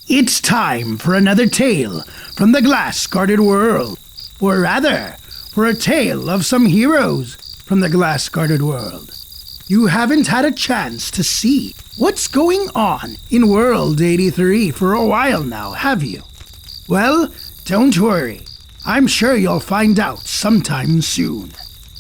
It's time for another tale from the glass-guarded world. Or rather, for a tale of some heroes from the glass-guarded world. You haven't had a chance to see what's going on in World 83 for a while now, have you? Well, don't worry. I'm sure you'll find out sometime soon.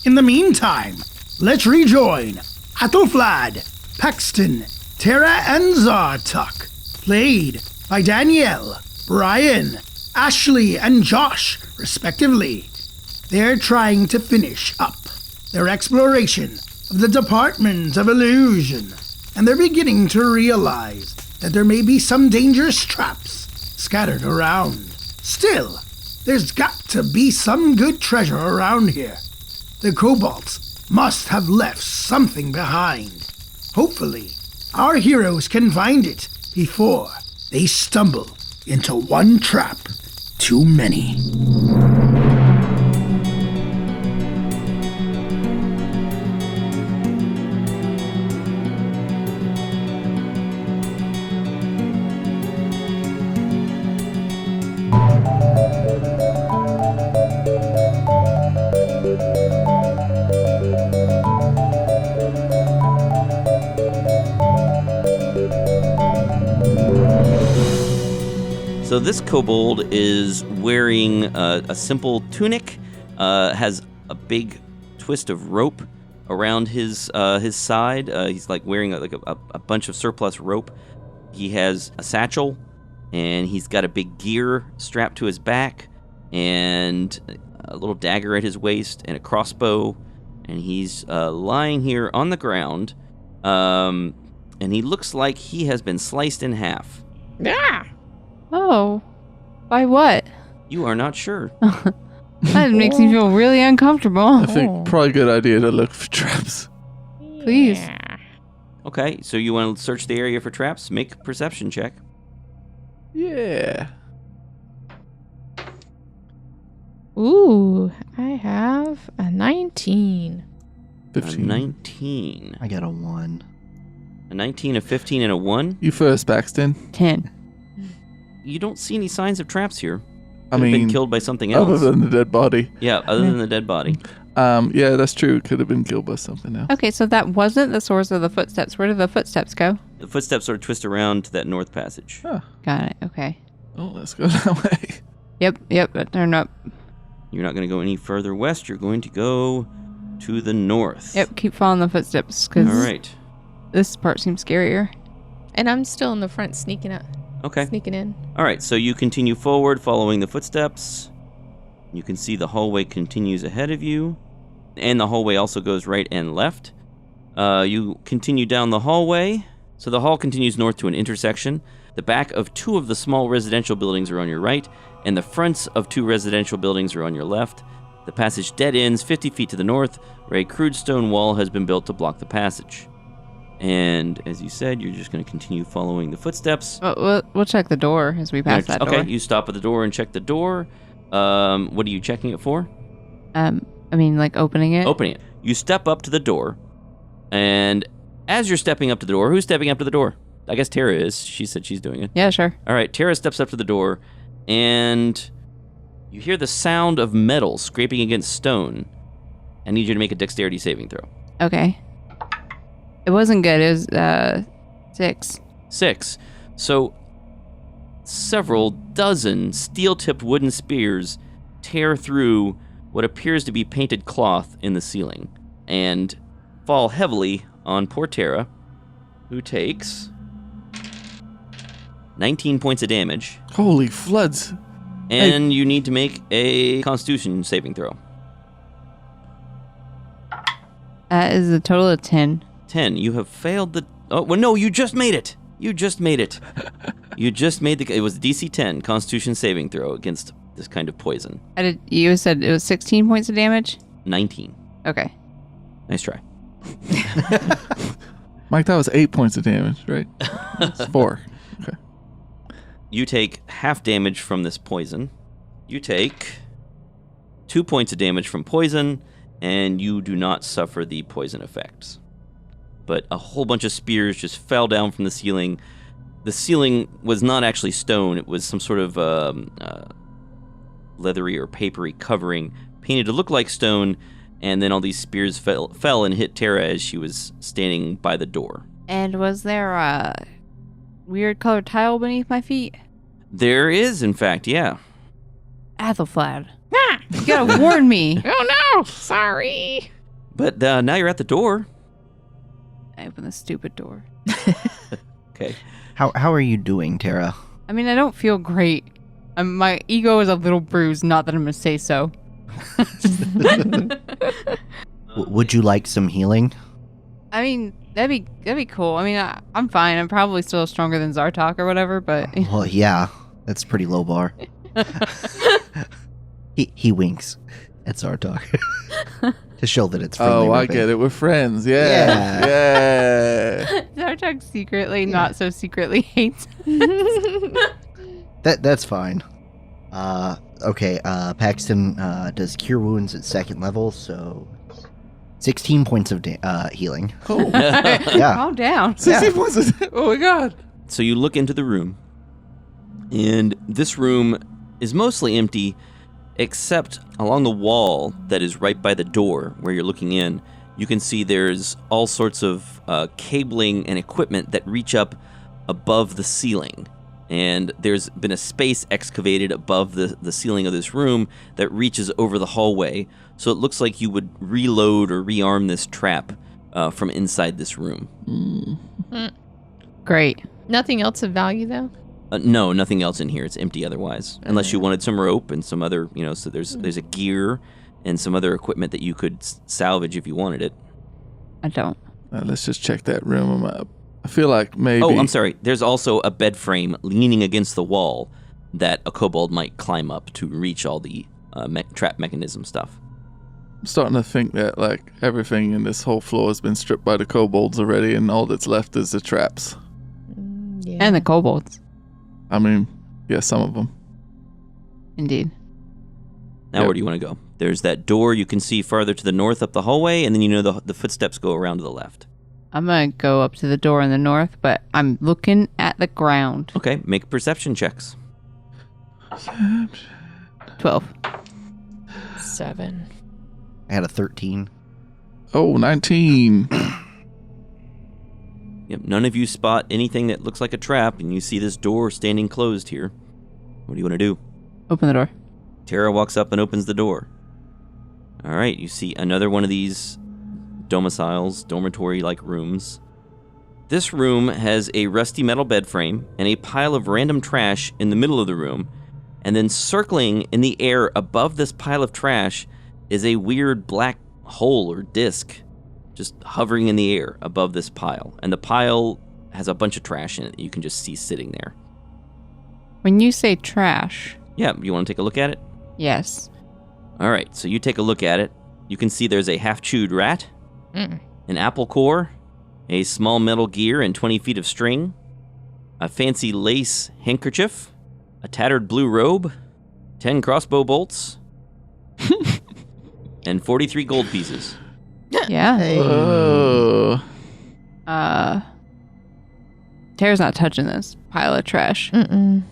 In the meantime, let's rejoin Athelflaed, Paxton, Tara, and Zartuk, played by Danielle, Brian, Ashley, and Josh, respectively. They're trying to finish up their exploration of the Department of Illusion, and they're beginning to realize that there may be some dangerous traps scattered around. Still, there's got to be some good treasure around here. The kobolds must have left something behind. Hopefully, our heroes can find it before they stumble into one trap too many. So this kobold is wearing a simple tunic, has a big twist of rope around his side. He's like wearing a bunch of surplus rope. He has a satchel, and he's got a big gear strapped to his back, and a little dagger at his waist, and a crossbow. And he's lying here on the ground, and he looks like he has been sliced in half. Yeah. Oh, by what? You are not sure. That makes me feel really uncomfortable. I think probably a good idea to look for traps. Please. Yeah. Okay, so you want to search the area for traps? Make a perception check. Yeah. Ooh, I have a 19. 15. A 19. I got a 1. A 19, a 15, and a 1? You first, Paxton. 10. You don't see any signs of traps here. I Could have been mean, killed by something else. other than the dead body. Yeah, other than the dead body. Yeah, that's true. Could have been killed by something else. Okay, so that wasn't the source of the footsteps. Where did the footsteps go? The footsteps sort of twist around to that north passage. Got it. Okay. Oh, let's go that way. Yep. Turn up. You're not going to go any further west. You're going to go to the north. Yep, keep following the footsteps, because All right. this part seems scarier. And I'm still in the front sneaking up. Okay. Sneaking in. All right, so you continue forward following the footsteps. You can see the hallway continues ahead of you. And the hallway also goes right and left. You continue down the hallway. So the hall continues north to an intersection. The back of 2 of the small residential buildings are on your right, and the fronts of 2 residential buildings are on your left. The passage dead ends 50 feet to the north, where a crude stone wall has been built to block the passage. And as you said, you're just going to continue following the footsteps. We'll check the door as we pass that door. Okay, you stop at the door and check the door. What are you checking it for? I mean, like opening it? Opening it. You step up to the door, and as you're stepping up to the door, who's stepping up to the door? I guess Tara is. She said she's doing it. Yeah, sure. All right, Tara steps up to the door, and you hear the sound of metal scraping against stone. I need you to make a dexterity saving throw. Okay. It wasn't good. It was 6. 6. So, several dozen steel-tipped wooden spears tear through what appears to be painted cloth in the ceiling and fall heavily on poor Tara, who takes 19 points of damage. Holy floods. And you need to make a Constitution saving throw. That is a total of 10. 10. You have failed the... Oh, well, no, you just made it. You just made it. You just made the... It was DC 10, Constitution saving throw against this kind of poison. You said it was 16 points of damage? 19. Okay. Nice try. Mike, that was 8 points of damage, right? It's 4. Okay. You take half damage from this poison. You take 2 points of damage from poison, and you do not suffer the poison effects. But a whole bunch of spears just fell down from the ceiling, The ceiling was not actually stone. It was some sort of leathery or papery covering painted to look like stone, and then all these spears fell and hit Tara as she was standing by the door. And was there a weird colored tile beneath my feet? There is, in fact, yeah. Athelflad. You gotta warn me. Oh no! Sorry. But now you're at the door. I open the stupid door. Okay. How are you doing, Tara? I mean, I don't feel great. My ego is a little bruised, not that I'm gonna say so. Would you like some healing? I mean, that'd be cool. I mean, I'm fine. I'm probably still stronger than Zartok or whatever, but Well, yeah, that's a pretty low bar. he winks at Zartok to show that it's friendly. Oh, I get it. We're friends. Yeah. Yeah. Zartok secretly, not so secretly hates. That's fine. Okay, Paxton does Cure Wounds at 2nd level, so 16 points of healing. Cool. Yeah. Calm down. 16 points. Oh my god. So you look into the room, and this room is mostly empty, except along the wall that is right by the door where you're looking in, you can see there's all sorts of cabling and equipment that reach up above the ceiling. And there's been a space excavated above the ceiling of this room that reaches over the hallway. So it looks like you would reload or rearm this trap from inside this room. Great. Nothing else of value, though? No, nothing else in here. It's empty otherwise. Unless you wanted some rope and some other, so there's a gear and some other equipment that you could salvage if you wanted it. I don't. Let's just check that room. I feel like maybe... Oh, I'm sorry. There's also a bed frame leaning against the wall that a kobold might climb up to reach all the trap mechanism stuff. I'm starting to think that, like, everything in this whole floor has been stripped by the kobolds already, and all that's left is the traps. Yeah. And the kobolds. I mean, yeah, some of them. Indeed. Now, Yep. where do you want to go? There's that door you can see farther to the north up the hallway, and then the footsteps go around to the left. I'm gonna go up to the door in the north, but I'm looking at the ground. Okay, make perception checks. 12. 7. I had a 13. Oh, 19. Yep, none of you spot anything that looks like a trap, and you see this door standing closed here. What do you want to do? Open the door. Tara walks up and opens the door. All right, you see another one of these dormitory-like rooms. This room has a rusty metal bed frame and a pile of random trash in the middle of the room, and then circling in the air above this pile of trash is a weird black hole or disc just hovering in the air above this pile. And the pile has a bunch of trash in it that you can just see sitting there. When you say trash, Yeah, you want to take a look at it? yes. All right, so you take a look at it. You can see there's a half-chewed rat, Mm. an apple core, a small metal gear and 20 feet of string, a fancy lace handkerchief, a tattered blue robe, 10 crossbow bolts, and 43 gold pieces. Yeah. Hey. Oh. Tara's not touching this pile of trash. Mm-mm.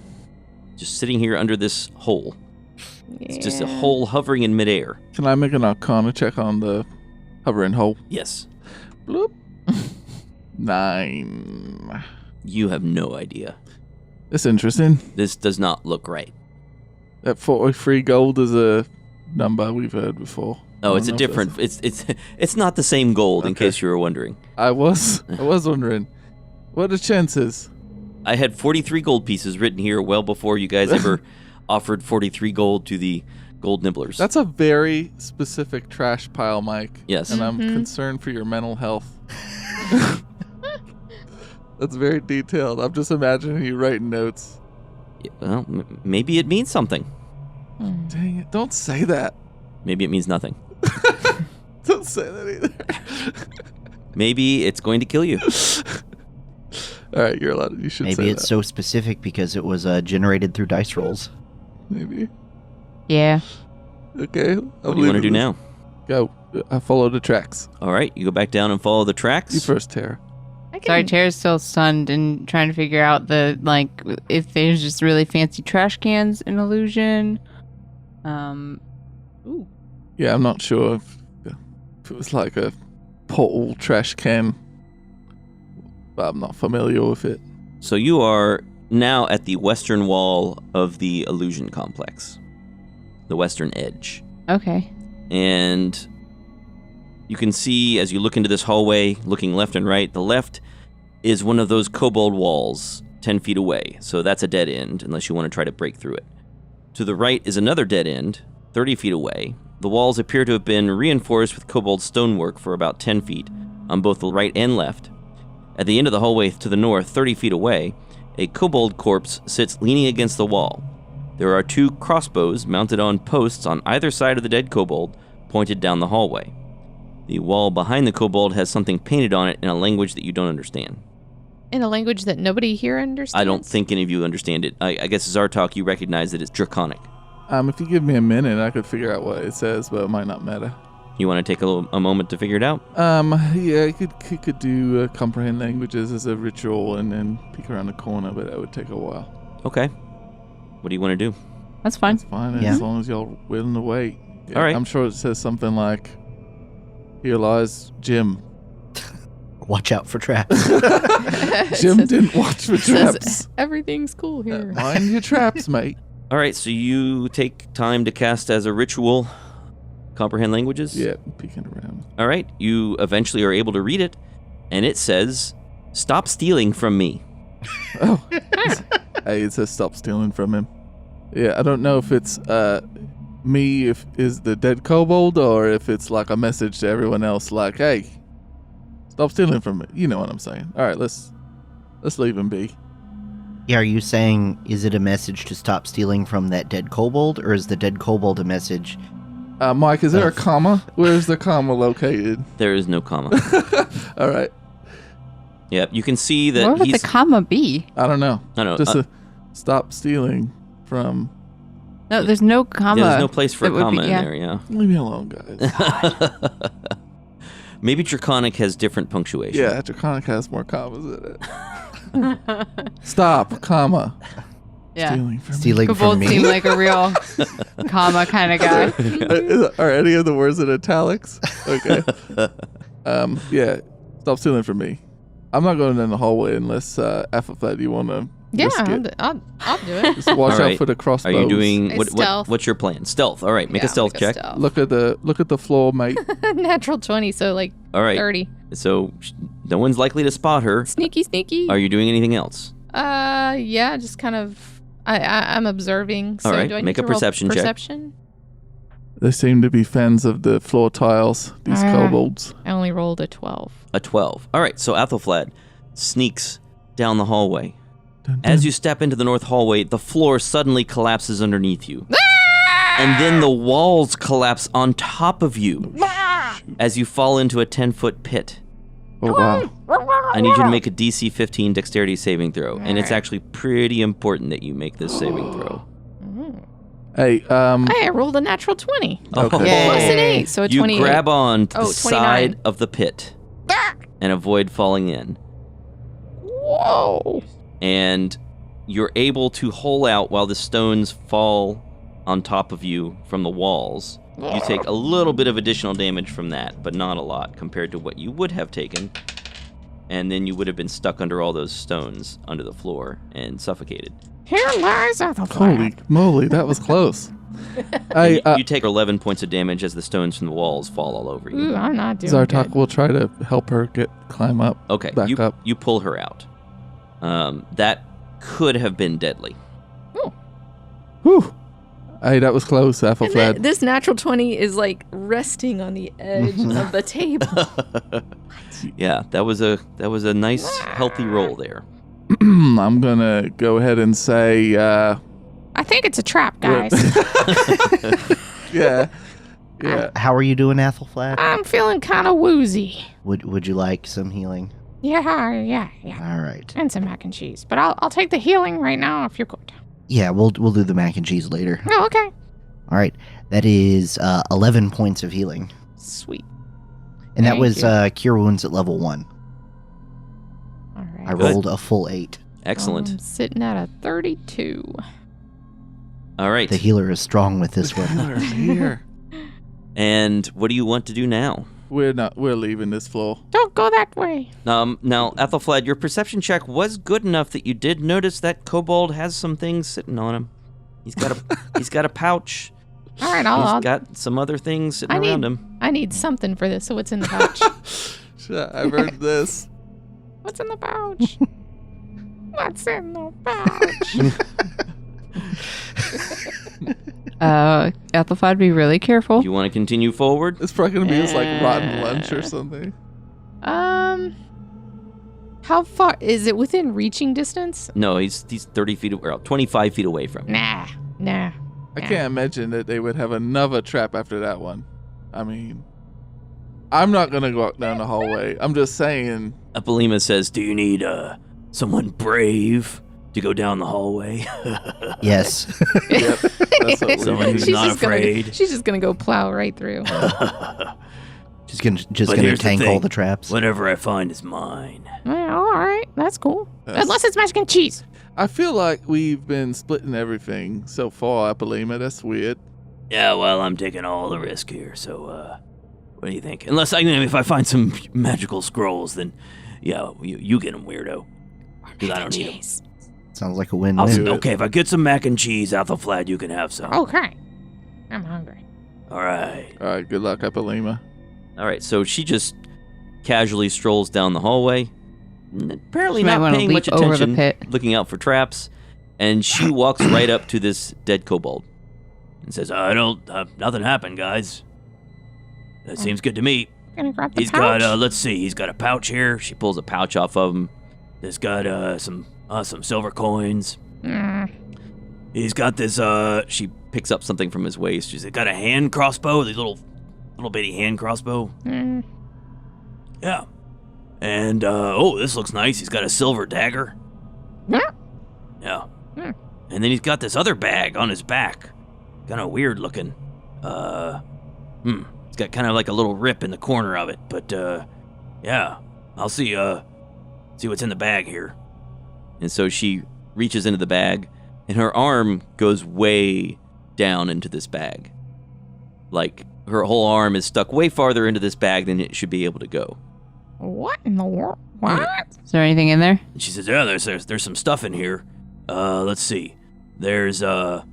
Just sitting here under this hole. It's just a Yeah. hole hovering in midair. Can I make an Arcana check on the hovering hole? Yes, Bloop. 9. you have no idea. That's interesting. This does not look right. That 43 gold is a number we've heard before. Oh, I it's a don't know if different. It's not the same gold. In Okay. case you were wondering, I was wondering. What are the chances? I had 43 gold pieces written here well before you guys ever offered 43 gold to the gold nibblers. That's a very specific trash pile, Mike. Yes. And I'm concerned for your mental health. That's very detailed. I'm just imagining you writing notes. Well, maybe it means something. Dang it. Don't say that. Maybe it means nothing. Don't say that either. Maybe it's going to kill you. All right, you're allowed. You should say Maybe it's that. so specific because it was generated through dice rolls. Maybe. Yeah. Okay. What do you want to do now? Go. I follow the tracks. All right, you go back down and follow the tracks. You first, Tara. I Sorry, Tara's still stunned and trying to figure out if there's just really fancy trash cans in Illusion. Ooh. Yeah, I'm not sure if it was like a portal trash can, but I'm not familiar with it. So you are now at the western wall of the illusion complex, the western edge. Okay. And you can see as you look into this hallway, looking left and right, the left is one of those kobold walls 10 feet away. So that's a dead end unless you want to try to break through it. To the right is another dead end 30 feet away. The walls appear to have been reinforced with kobold stonework for about 10 feet on both the right and left. At the end of the hallway to the north, 30 feet away, a kobold corpse sits leaning against the wall. There are 2 crossbows mounted on posts on either side of the dead kobold, pointed down the hallway. The wall behind the kobold has something painted on it in a language that you don't understand. In a language that nobody here understands? I don't think any of you understand it. I guess Zartok, you recognize that it's Draconic. If you give me a minute, I could figure out what it says, but it might not matter. You want to take a moment to figure it out? Yeah, you could do comprehend languages as a ritual and then peek around the corner, but that would take a while. Okay. What do you want to do? That's fine. It's fine, Yeah. as long as y'all willing to wait. Yeah, All right. I'm sure it says something like, "Here lies Jim." Watch out for traps. Jim didn't watch for It says, traps. everything's cool here. Mind your traps, mate. All right, so you take time to cast as a ritual comprehend languages? Yeah, peeking around. All right, you eventually are able to read it, and it says, "Stop stealing from me." Oh, hey, it says stop stealing from him. Yeah, I don't know if it's me, if is the dead kobold, or if it's like a message to everyone else, like, hey, stop stealing from me. You know what I'm saying? All right, let's leave him be. Yeah, are you saying, is it a message to stop stealing from that dead kobold, or is the dead kobold a message? Mike, is there a comma? Where's the comma located? There is no comma. All right, Yep, you can see that Where would the he's... comma be? I don't know. I don't know. Just stop stealing from. No, there's no comma. Yeah, there's no place for a that would comma be- in yeah. there, yeah. Leave me alone, guys. Maybe Draconic has different punctuation. Yeah, Draconic has more commas in it. Stop, comma. Yeah. Stealing from me. Stealing from Kobold me? seemed like a real comma kind of guy. Are any of the words in italics? Okay. Yeah. Stop stealing from me. I'm not going down the hallway unless Athelflaed, you want to Yeah, risk it. I'll do it. Just watch All out right. for the Are crossbows. you doing... It's stealth. What's your plan? Stealth. All right, make a stealth check. Look at the floor, mate. Natural 20, so like All right, 30. so no one's likely to spot her. Sneaky, sneaky. Are you doing anything else? Yeah, just kind of... I'm observing. So All right, do I make need a to roll perception check. perception? They seem to be fans of the floor tiles, these kobolds. I only rolled a 12. A 12. All right, so Athelflaed sneaks down the hallway. Dun, dun. As you step into the north hallway, the floor suddenly collapses underneath you. And then the walls collapse on top of you as you fall into a 10-foot pit. Oh, wow. I need you to make a DC 15 dexterity saving throw, and it's actually pretty important that you make this saving throw. Hey, Hey, I rolled a natural 20. Oh, Okay. Plus an 8, so a you 28. grab on to the 29. side of the pit and avoid falling in. Whoa. And you're able to hole out while the stones fall on top of you from the walls. You take a little bit of additional damage from that, but not a lot compared to what you would have taken. And then you would have been stuck under all those stones under the floor and suffocated. Here lies holy Athelflaed. moly, that was close. Hey, You take 11 points of damage as the stones from the walls fall all over you. Ooh, I'm not doing Zartok good. will try to help her climb up. Okay, Back up. you pull her out. That could have been deadly. Whew. Hey, that was close, And Athelflaed. this natural 20 is like resting on the edge of the table. Yeah, that was a nice healthy roll there. I'm gonna go ahead and say, I think it's a trap, guys. yeah, yeah. How are you doing, Athelflaed? I'm feeling kind of woozy. Would you like some healing? Yeah. All right. And some mac and cheese. But I'll take the healing right now if you're good. Yeah, we'll do the mac and cheese later. Oh, okay. All right. That is 11 points of healing. Sweet. And that Thank was you. Cure Wounds at level 1. I Good. rolled a full 8. Excellent. I'm sitting at a 32. All right. The healer is strong with this The weapon. healer's here. And what do you want to do now? We're leaving this floor. Don't go that way. Now, Ethelflad, your perception check was good enough that you did notice that kobold has some things sitting on him. He's got a pouch. All right, He's I'll got some other things sitting I around need- him. I need something for this. So what's in the pouch? I've heard this. What's in the pouch? What's in the pouch? Ethelflad, be really careful. Do you want to continue forward? It's probably gonna be his like rotten lunch or something. How far is it within reaching distance? No, he's 30 feet or 25 feet away from him. Nah. I can't imagine that they would have another trap after that one. I mean, I'm not gonna go down the hallway. I'm just saying. Apollema says, "Do you need someone brave to go down the hallway?" Yes. Yep, that's what Someone we who's need. not afraid. She's just gonna go plow right through. Just gonna But here's the tank all thing. the traps. Whatever I find is mine. Well, all right, that's cool. Yes. Unless it's mac and cheese. I feel like we've been splitting everything so far, Apollema. That's weird. Yeah, well, I'm taking all the risk here, so, what do you think? Unless if I find some magical scrolls, then, yeah, you get them, weirdo. Because I don't need them. Cheese. Sounds like a I'll win-win. do it. Okay, if I get some mac and cheese, Ethelflad, you can have some. Okay. I'm hungry. All right. All right, good luck, Apollema. All right, so she just casually strolls down the hallway, apparently She might not wanna paying leap much over the attention, pit. looking out for traps, and she walks right up to this dead kobold and says, nothing happened, guys. That seems good to me. Gonna grab the He's pouch. got, let's see, he's got a pouch here. She pulls a pouch off of him. There's got some silver coins. He's got this, she picks up something from his waist. She's got a hand crossbow, these little bitty hand crossbow. Yeah. And, this looks nice. He's got a silver dagger. Yeah. And then he's got this other bag on his back. Kind of weird looking. It's got kind of like a little rip in the corner of it. But, yeah. I'll see what's in the bag here. And so she reaches into the bag, and her arm goes way down into this bag. Like, her whole arm is stuck way farther into this bag than it should be able to go. What in the world? What? Is there anything in there? And she says, yeah, there's some stuff in here. Let's see. There's,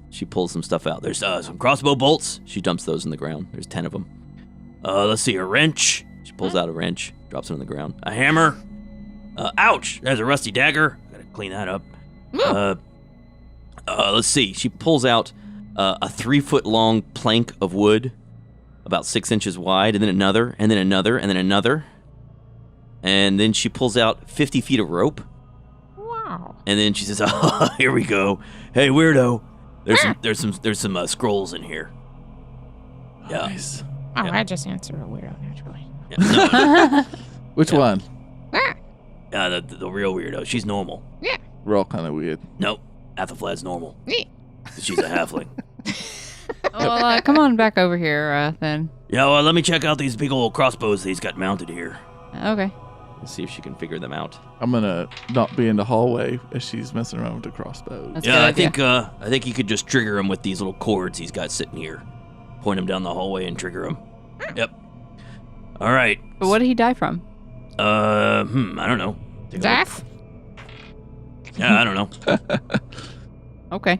she pulls some stuff out. There's, some crossbow bolts. She dumps those in the ground. There's 10 of them. Let's see, a wrench. She pulls out a wrench, drops it on the ground. A hammer. Ouch! There's a rusty dagger. Gotta clean that up. Let's see. She pulls out a 3-foot long plank of wood, about 6 inches wide, and then another, and then another, and then another. And then she pulls out 50 feet of rope. Wow. And then she says, "Oh, here we go. Hey, weirdo. There's some scrolls in here." Yeah. Nice. Oh, Yeah. I just answered a weirdo naturally. Yeah, no, Which one? the real weirdo. She's normal. We're all kind of weird. Nope. Ethelflad's normal. Yeah. She's a halfling. Well, come on back over here, then. Yeah, well, let me check out these big old crossbows that he's got mounted here. Okay. Let's see if she can figure them out. I'm gonna not be in the hallway as she's messing around with the crossbow. That's a Yeah, good idea. I think you could just trigger him with these little cords he's got sitting here. Point him down the hallway and trigger him. Yep. All right. But what did he die from? I don't know. Take a look. Death? Yeah, I don't know. Okay.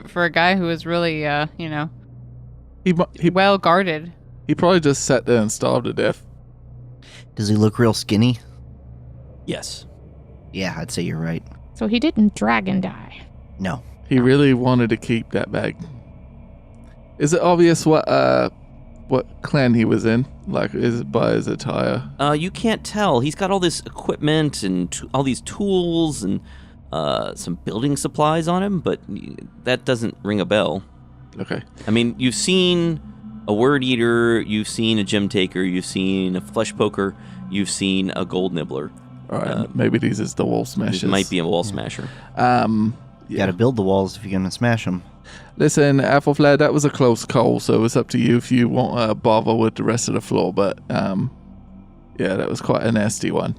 For a guy who was really, He well guarded. he probably just sat there and starved to death. Does he look real skinny? Yes. Yeah, I'd say you're right. So he didn't dragon die. No. He really wanted to keep that bag. Is it obvious what clan he was in? Like, is it by his attire? You can't tell. He's got all this equipment and all these tools and some building supplies on him, but that doesn't ring a bell. Okay. I mean, you've seen a word eater, you've seen a gem taker, you've seen a flesh poker, you've seen a gold nibbler. All right. Maybe these is the wall smashers. It might be a wall smasher. You Yeah. gotta build the walls if you're gonna smash them. Listen, Ethelflad, that was a close call, so it's up to you if you want to bother with the rest of the floor. But yeah, that was quite a nasty one.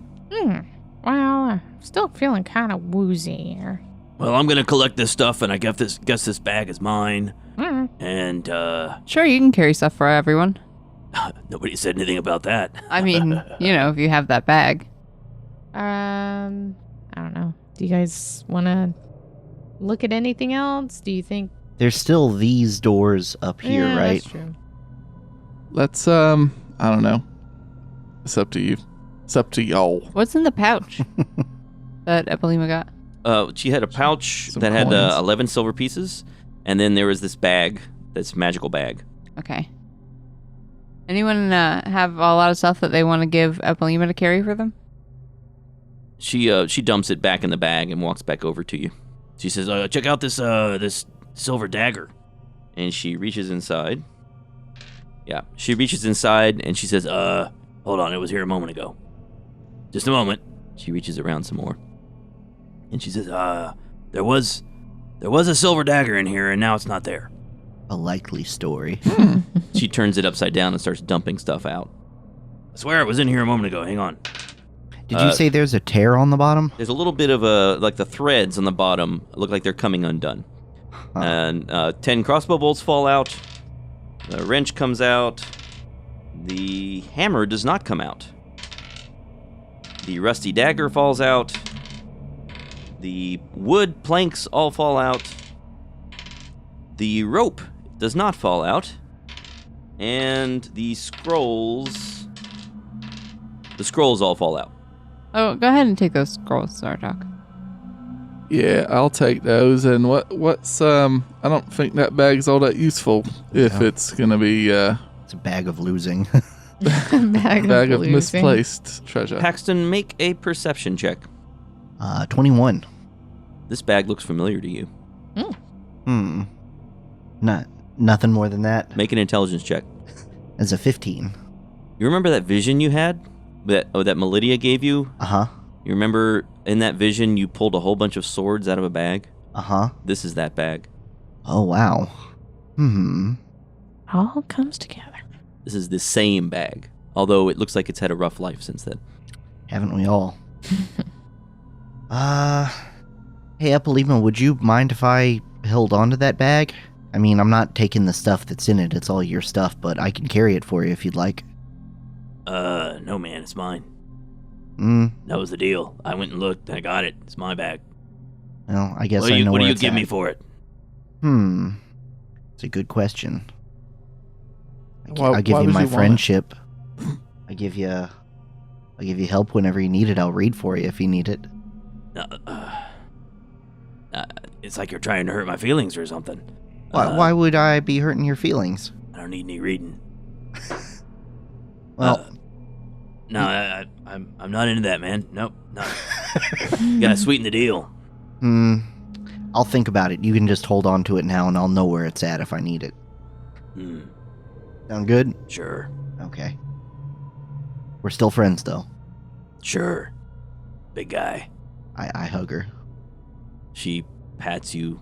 Well, I'm still feeling kind of woozy here. Well, I'm gonna collect this stuff, and I guess this bag is mine. Mm. And Sure, you can carry stuff for everyone. nobody said anything about that. I mean, if you have that bag. I don't know. Do you guys want to look at anything else? Do you think? There's still these doors up here, Yeah, right? That's true. Let's I don't know. It's up to you. It's up to y'all. What's in the pouch that Epilema got? She had a pouch Some that had coins. 11 silver pieces, and then there was this bag, this magical bag. Okay. Anyone have a lot of stuff that they want to give Epilema to carry for them? She dumps it back in the bag and walks back over to you. She says, "Check out this silver dagger," and she reaches inside. Yeah, she reaches inside and she says, "Hold on, it was here a moment ago. Just a moment." She reaches around some more, and she says, "There was a silver dagger in here, and now it's not there." A likely story. She turns it upside down and starts dumping stuff out. "I swear it was in here a moment ago. Hang on." Did you say there's a tear on the bottom? There's a little bit of the threads on the bottom look like they're coming undone. Huh. And 10 crossbow bolts fall out. The wrench comes out. The hammer does not come out. The rusty dagger falls out. The wood planks all fall out. The rope does not fall out. And the scrolls all fall out. Oh, go ahead and take those scrolls, Zartok. Yeah, I'll take those. And what's I don't think that bag's all that useful if Yeah. it's gonna be It's a bag of losing. Bag of losing. misplaced treasure. Paxton, make a perception check. 21. This bag looks familiar to you. Nothing more than that. Make an intelligence check. As a 15. You remember that vision you had? That Melidia gave you? Uh-huh. You remember in that vision you pulled a whole bunch of swords out of a bag? Uh-huh. This is that bag. Oh, wow. All comes together. This is the same bag. Although it looks like it's had a rough life since then. Haven't we all? Hey, Epilema, would you mind if I held onto that bag? I mean, I'm not taking the stuff that's in it. It's all your stuff, but I can carry it for you if you'd like. No man, it's mine. Hmm. That was the deal. I went and looked, I got it. It's my bag. Well, I guess What do I you, know what do where you it's give me at. for it? It's a good question. Why- I'll give why you would my you want it? friendship. I'll give you help whenever you need it. I'll read for you if you need it. It's like you're trying to hurt my feelings or something. Why would I be hurting your feelings? I don't need any reading. Well, No, I'm not into that, man. Nope, no. You gotta sweeten the deal. I'll think about it. You can just hold on to it now, and I'll know where it's at if I need it. Sound good? Sure, Okay. We're still friends, though. sure. Big guy. I hug her. She pats you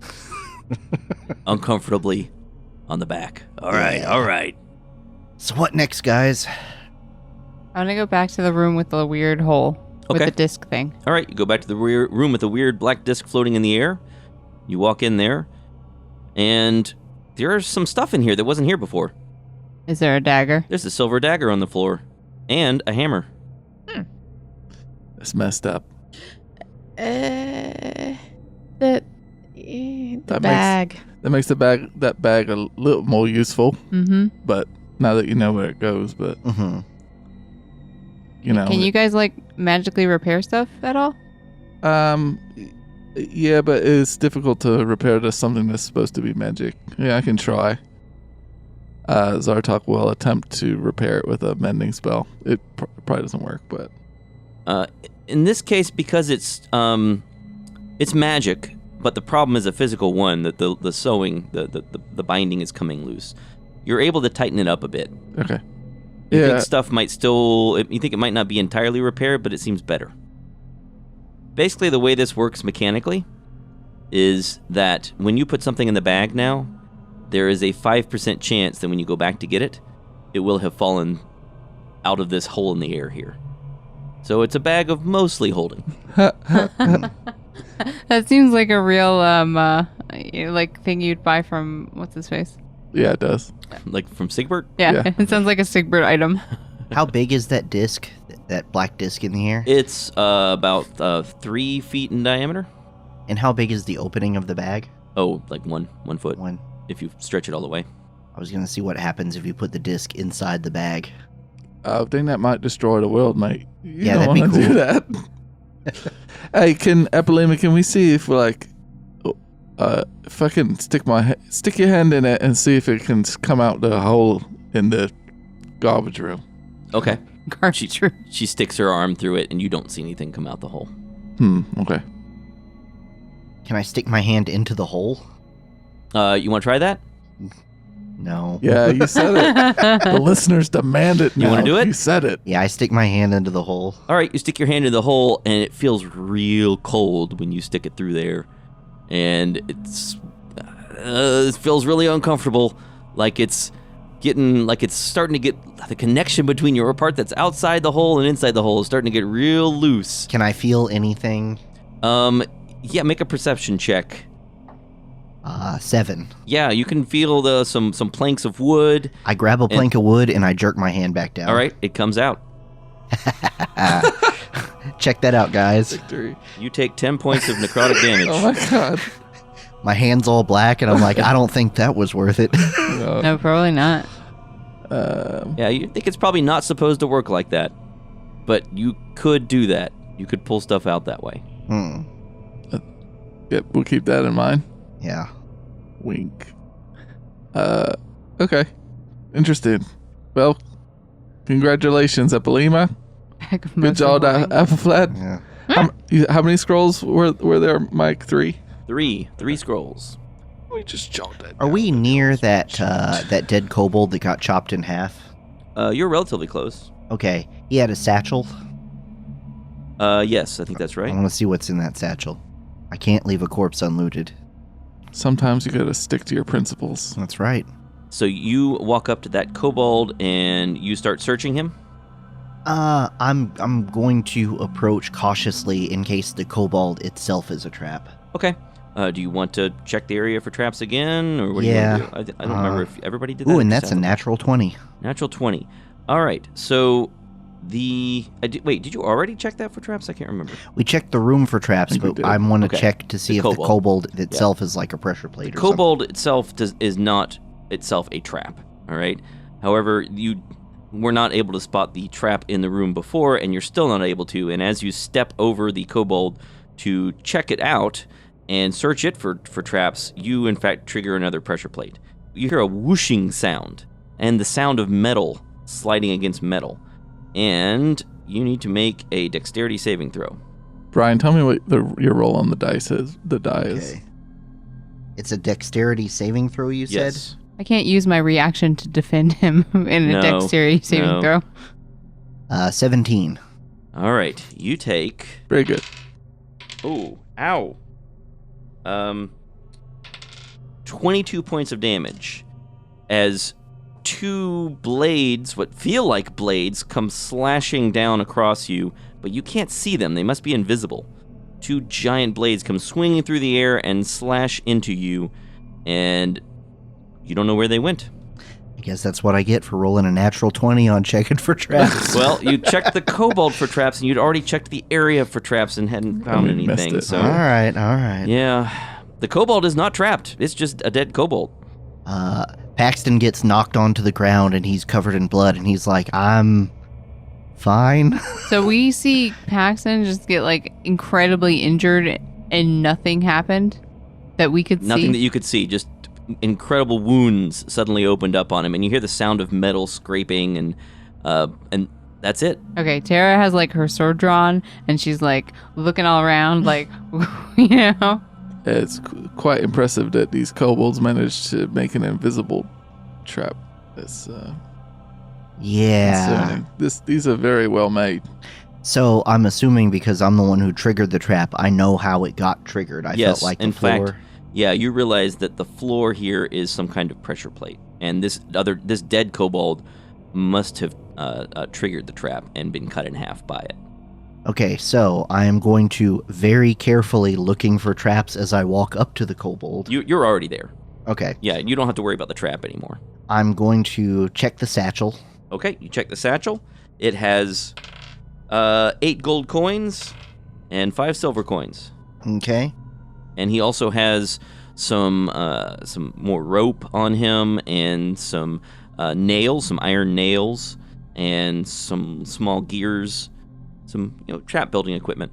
uncomfortably on the back. All right, Yeah. all right. So what next, guys? I'm gonna go back to the room with the weird hole with Okay. the disc thing. All right, you go back to the room with the weird black disc floating in the air. You walk in there, and there's some stuff in here that wasn't here before. Is there a dagger? There's a silver dagger on the floor, and a hammer. It's messed up. The That bag. That makes that bag a little more useful. Mm-hmm. But now that you know where it goes, but Mm-hmm. you know, Can you guys magically repair stuff at all? yeah, but it's difficult to repair to something that's supposed to be magic. Yeah, I can try. Zartok will attempt to repair it with a mending spell. It probably doesn't work, but In this case, because it's magic, but the problem is a physical one. That the sewing, the binding is coming loose. You're able to tighten it up a bit. okay. You Yeah, think stuff might still. You think it might not be entirely repaired, but it seems better. Basically, the way this works mechanically is that when you put something in the bag now, there is a 5% chance that when you go back to get it, it will have fallen out of this hole in the air here. So it's a bag of mostly holding. That seems like a real like thing you'd buy from what's his face? Yeah, it does. Like from Sigbert? Yeah, Yeah. it sounds like a Sigbert item. How big is that disc? That black disc in the air? It's about 3 feet in diameter. And how big is the opening of the bag? Oh, like one foot One. if you stretch it all the way. I was gonna see what happens if you put the disc inside the bag. I think that might destroy the world, mate. You Yeah, don't that'd be wanna do cool. that. Hey, Epilema, can we see if like, if I can stick your hand in it and see if it can come out the hole in the garbage room? Okay. Garbage room. She sticks her arm through it, and you don't see anything come out the hole. Okay. Can I stick my hand into the hole? You want to try that? No. Yeah, you said it. The listeners demand it. You wanna now. do it? You said it. Yeah, I stick my hand into the hole. All right, you stick your hand in the hole, and it feels real cold when you stick it through there, and it feels really uncomfortable, like it's starting to get the connection between your part that's outside the hole and inside the hole is starting to get real loose. Can I feel anything? Yeah, make a perception check. 7. Yeah, you can feel some planks of wood. I grab a plank of wood and I jerk my hand back down. All right, it comes out. Check that out, guys. Victory. You take 10 points of necrotic damage. Oh my god. My hand's all black and I'm like, I don't think that was worth it. No. No, probably not. Yeah, you think it's probably not supposed to work like that, but you could do that. You could pull stuff out that way. Yep, we'll keep that in mind. Yeah. Wink. Okay. Interesting. Well, congratulations, Epilema. Bag of Good mostly job, holding. Appleflat. Yeah. How many scrolls were there, Mike? 3? 3 scrolls. We just jotted that Are down. we near that that dead kobold that got chopped in half? You're relatively close. Okay. He had a satchel. Yes, I think that's I right. want to see what's in that satchel. I can't leave a corpse unlooted. Sometimes you gotta stick to your principles. That's right. So you walk up to that kobold and you start searching him. I'm going to approach cautiously in case the kobold itself is a trap. Okay. Do you want to check the area for traps again, or what Yeah. do you want to do? I don't remember if everybody did that. Ooh, or and just that's a Alan. natural 20. Natural 20. All right. So wait, did you already check that for traps? I can't remember. We checked the room for traps, think we but did. I want to Okay. check to see The if kobold. the kobold itself is like a pressure plate or something. Kobold itself is not itself a trap. All right. However, you were not able to spot the trap in the room before, and you're still not able to. And as you step over the kobold to check it out and search it for traps, you in fact trigger another pressure plate. You hear a whooshing sound and the sound of metal sliding against metal, and you need to make a dexterity saving throw. Brian, tell me what your roll on the dice is. The die is. Okay. It's a dexterity saving throw, you said? Yes. I can't use my reaction to defend him in a No, dexterity saving no. throw. 17. All right. You take. Very good. Oh, ow. 22 points of damage as 2 blades, what feel like blades, come slashing down across you, but you can't see them. They must be invisible. 2 giant blades come swinging through the air and slash into you, and you don't know where they went. I guess that's what I get for rolling a natural 20 on checking for traps. Well, you checked the kobold for traps, and you'd already checked the area for traps and hadn't found We missed anything. it. So, all right. yeah. The kobold is not trapped. It's just a dead kobold. Paxton gets knocked onto the ground and he's covered in blood and he's like, I'm fine. So we see Paxton just get like incredibly injured and nothing happened that we could Nothing that see. you could see, just incredible wounds suddenly opened up on him, and you hear the sound of metal scraping, and that's it. Okay, Tara has like her sword drawn and she's like looking all around like, you know. It's quite impressive that these kobolds managed to make an invisible trap. It's Yeah. concerning. These are very well made. So I'm assuming because I'm the one who triggered the trap, I know how it got triggered. I Yes, felt like in the floor. fact, yeah, you realize that the floor here is some kind of pressure plate, and this dead kobold must have triggered the trap and been cut in half by it. Okay, so I am going to very carefully looking for traps as I walk up to the kobold. You're already there. Okay, Yeah, you don't have to worry about the trap anymore. I'm going to check the satchel. Okay, you check the satchel. It has 8 gold coins and 5 silver coins. Okay. And he also has some more rope on him and some nails, some iron nails, and some small gears, some trap building equipment.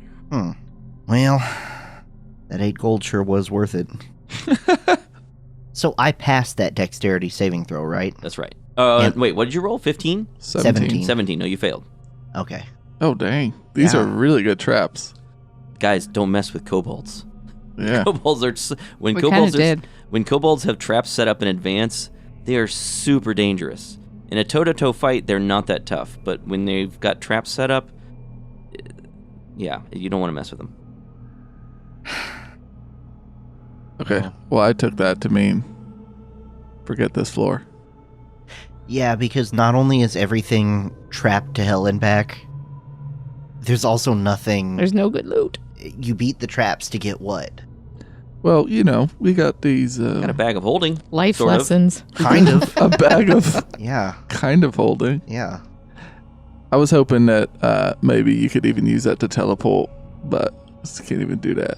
Well, that 8 gold sure was worth it. So I passed that dexterity saving throw, right? That's right. And- Wait, what did you roll? 15? 17. 17. No, you failed. Okay. Oh, dang. These Yeah. are really good traps. Guys, don't mess with kobolds. Yeah. Kobolds are when We kobolds kinda did. when kobolds have traps set up in advance, they are super dangerous. In a toe-to-toe fight, they're not that tough, but when they've got traps set up, yeah, you don't want to mess with them. Okay. Well, I took that to mean forget this floor. Yeah, because not only is everything trapped to hell and back, there's also nothing. There's no good loot. You beat the traps to get what? Well, we got these Got a bag of holding. Life Sort of. lessons. Kind of. a bag of Yeah, kind of holding. yeah. I was hoping that maybe you could even use that to teleport, but just can't even do that.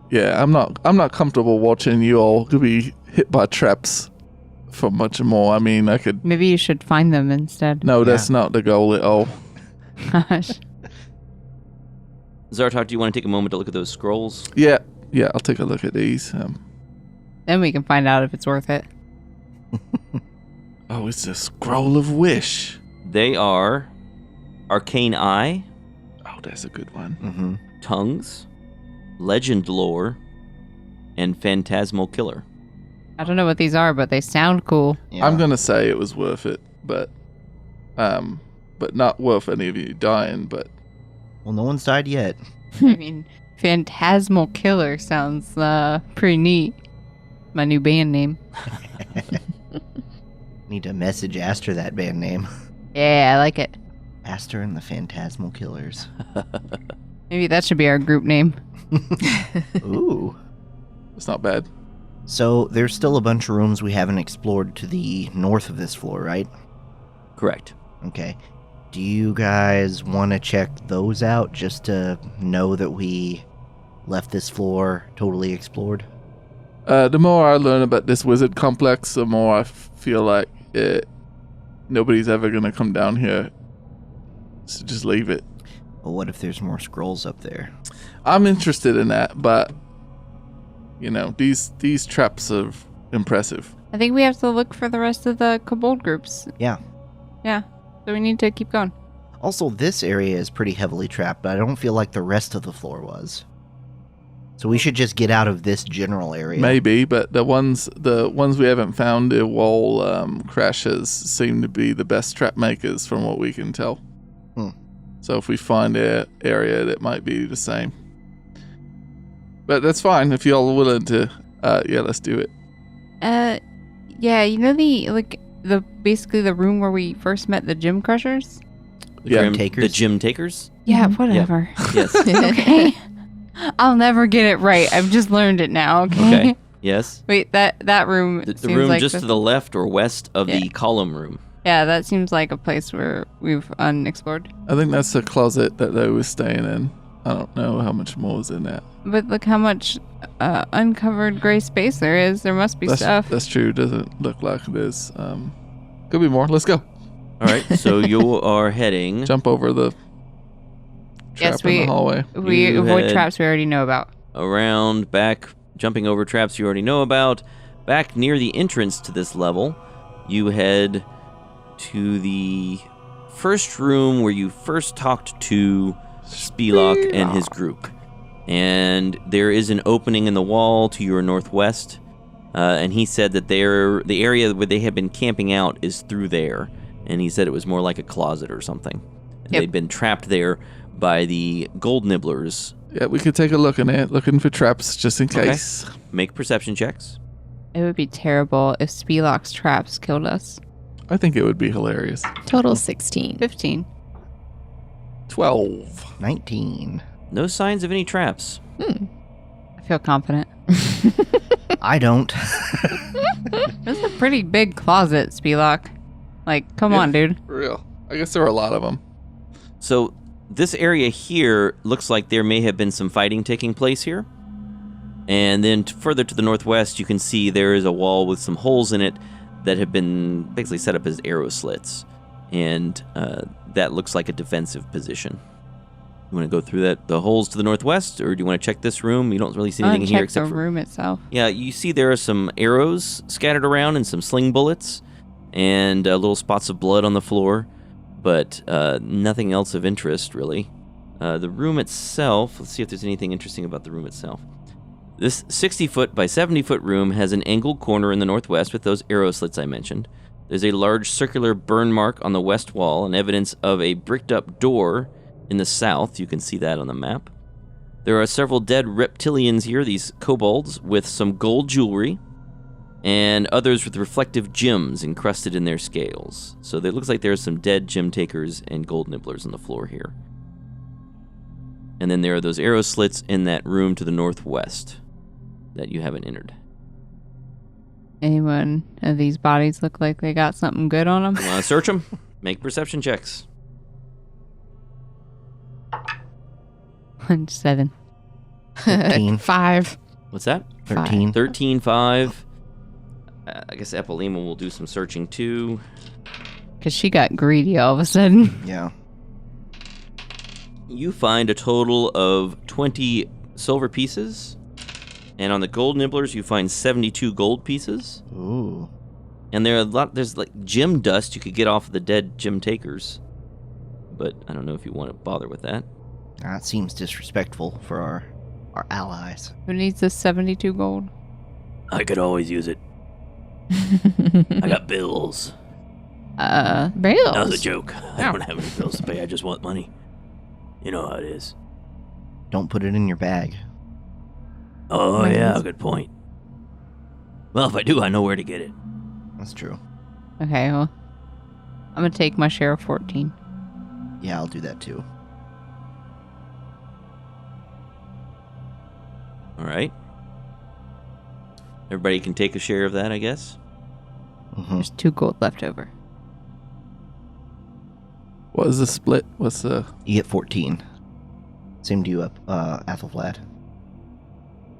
Yeah, I'm not comfortable watching you all be hit by traps for much more. I mean, I could. Maybe you should find them instead. No, that's not the goal at all. Gosh. Zartok, do you want to take a moment to look at those scrolls? Yeah, I'll take a look at these. Then we can find out if it's worth it. Oh, it's a scroll of wish. They are Arcane Eye, Oh, that's a good one. Mm-hmm. Tongues, Legend Lore, and Phantasmal Killer. I don't know what these are, but they sound cool. Yeah. I'm gonna say it was worth it, but not worth any of you dying. But Well, no one's died yet. I mean, Phantasmal Killer sounds pretty neat. My new band name. Need to message Aster that band name. Yeah, I like it. Aster and the Phantasmal Killers. Maybe that should be our group name. Ooh. it's not bad. So there's still a bunch of rooms we haven't explored to the north of this floor, right? Correct. Okay. Do you guys want to check those out just to know that we left this floor totally explored? The more I learn about this wizard complex, the more I feel like nobody's ever gonna come down here. So just leave it. Well, what if there's more scrolls up there? I'm interested in that, but these traps are impressive. I think we have to look for the rest of the kobold groups. Yeah. Yeah. So we need to keep going. Also, this area is pretty heavily trapped, but I don't feel like the rest of the floor was. So we should just get out of this general area. Maybe, but the ones we haven't found, the wall crashes seem to be the best trap makers from what we can tell. So if we find an area, that might be the same. But that's fine if y'all are willing to. Let's do it. Yeah, the basically the room where we first met the gym crushers? Yeah. Grim- Takers? The gym takers? Yeah, Mhm. whatever. Yes. Okay. I'll never get it right. I've just learned it now, okay? Okay. Yes. Wait, that room The seems room like just to the left or west of the Yeah. column room. Yeah, that seems like a place where we've unexplored. I think that's the closet that they were staying in. I don't know how much more is in that. But look how much uncovered gray space there is. There must be stuff. That's true. Doesn't look like it is. Could be more. Let's go. All right. So you are heading Jump over the trap Yes, in the hallway. We You avoid had- traps we already know about. around, back, jumping over traps you already know about. Back near the entrance to this level, you head to the first room where you first talked to Spelok and his group. And there is an opening in the wall to your northwest. And he said that the area where they had been camping out is through there. And he said it was more like a closet or something. And Yep. they'd been trapped there by the gold nibblers. Yeah, we could take a look in it, looking for traps just in Okay. case. Make perception checks. It would be terrible if Spelok's traps killed us. I think it would be hilarious. Total 16. 15. 12. 19. No signs of any traps. I feel confident. I don't. This is a pretty big closet, Spelok. Like, come on, dude. For real. I guess there were a lot of them. So this area here looks like there may have been some fighting taking place here. And then further to the northwest, you can see there is a wall with some holes in it that have been basically set up as arrow slits. And that looks like a defensive position. You want to go through the holes to the northwest, or do you want to check this room? You don't really see anything in here Check except the for... room itself. Yeah, you see there are some arrows scattered around and some sling bullets and little spots of blood on the floor, but nothing else of interest, really. The room itself, let's see if there's anything interesting about the room itself. This 60-foot by 70-foot room has an angled corner in the northwest with those arrow slits I mentioned. There's a large circular burn mark on the west wall and evidence of a bricked-up door in the south. You can see that on the map. There are several dead reptilians here, these kobolds, with some gold jewelry, and others with reflective gems encrusted in their scales. So it looks like there's some dead gem takers and gold nibblers on the floor here. And then there are those arrow slits in that room to the northwest that you haven't entered. Anyone of these bodies look like they got something good on them? You want to search them? Make perception checks. 7. 13. 5. What's that? 13. 13, 5. I guess Epilema will do some searching too. Because she got greedy all of a sudden. Yeah. You find a total of 20 silver pieces, and on the gold nibblers you find 72 gold pieces. Ooh. And there's like gem dust you could get off of the dead gem takers, but I don't know if you want to bother with that. That seems disrespectful for our allies. Who needs this 72 gold? I could always use it. I got bills. Bills. That was a joke. I don't have any bills to pay. I just want money. You know how it is. Don't put it in your bag. Oh, yeah, good point. Well, if I do, I know where to get it. That's true. Okay, well, I'm going to take my share of 14. Yeah, I'll do that too. All right. Everybody can take a share of that, I guess. Mm-hmm. There's 2 gold left over. What is the split? What's the... You get 14. Same to you, Athelflad.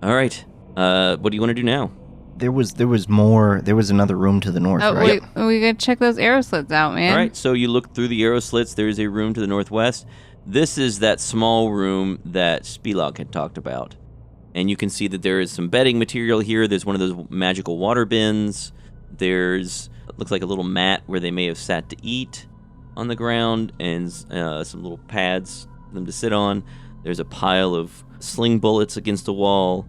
All right. What do you want to do now? There was more. There was another room to the north, Oh, right? we got to check those arrow slits out, man. All right, so you look through the arrow slits. There is a room to the northwest. This is that small room that Spelok had talked about. And you can see that there is some bedding material here. There's one of those magical water bins. There's, looks like a little mat where they may have sat to eat on the ground, and some little pads for them to sit on. There's a pile of sling bullets against the wall.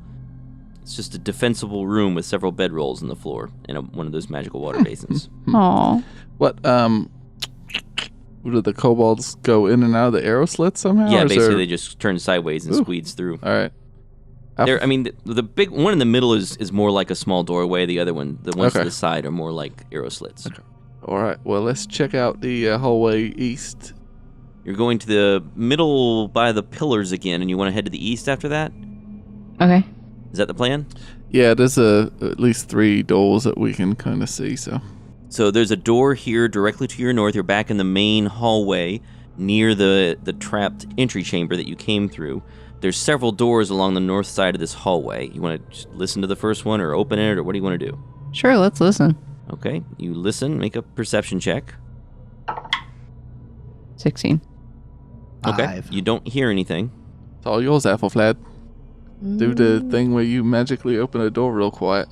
It's just a defensible room with several bedrolls on the floor and one of those magical water basins. Aw. What, do the kobolds go in and out of the arrow slits somehow? Yeah, or is basically there- they just turn sideways and Ooh. squeeze through. All right. There, I mean, the big one in the middle is more like a small doorway. The other one, the ones to Okay. the side, are more like arrow slits. Okay. All right. Well, let's check out the hallway east. You're going to the middle by the pillars again, and you want to head to the east after that? Okay. Is that the plan? Yeah, there's at least 3 doors that we can kind of see. So there's a door here directly to your north. You're back in the main hallway near the trapped entry chamber that you came through. There's several doors along the north side of this hallway. You want to just listen to the first one or open it, or what do you want to do? Sure, let's listen. Okay, you listen, make a perception check. 16. Okay, 5. you don't hear anything. it's all yours, Athelflad. Do the Mm. thing where you magically open a door real quiet.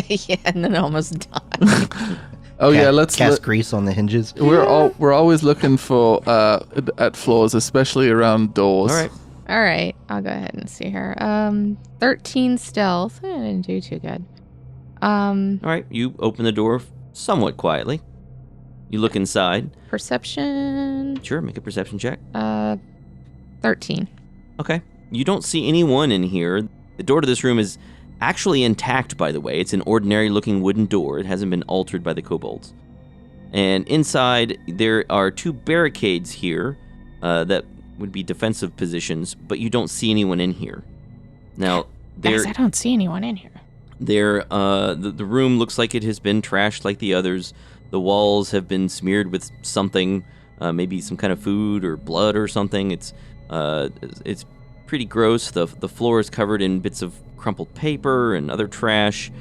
Yeah, and then almost died. Oh yeah, let's. cast grease on the hinges. We're always looking for at floors, especially around doors. All right. All right, I'll go ahead and see her. 13 stealth. I didn't do too good. All right, you open the door somewhat quietly. You look inside. Perception. Sure, make a perception check. 13. Okay. You don't see anyone in here. The door to this room is actually intact, by the way. It's an ordinary-looking wooden door. It hasn't been altered by the kobolds. And inside, there are 2 barricades here that would be defensive positions, but you don't see anyone in here. Now, Guys, I don't see anyone in here. the room looks like it has been trashed like the others. The walls have been smeared with something, maybe some kind of food or blood or something. It's pretty gross. The floor is covered in bits of crumpled paper and other trash,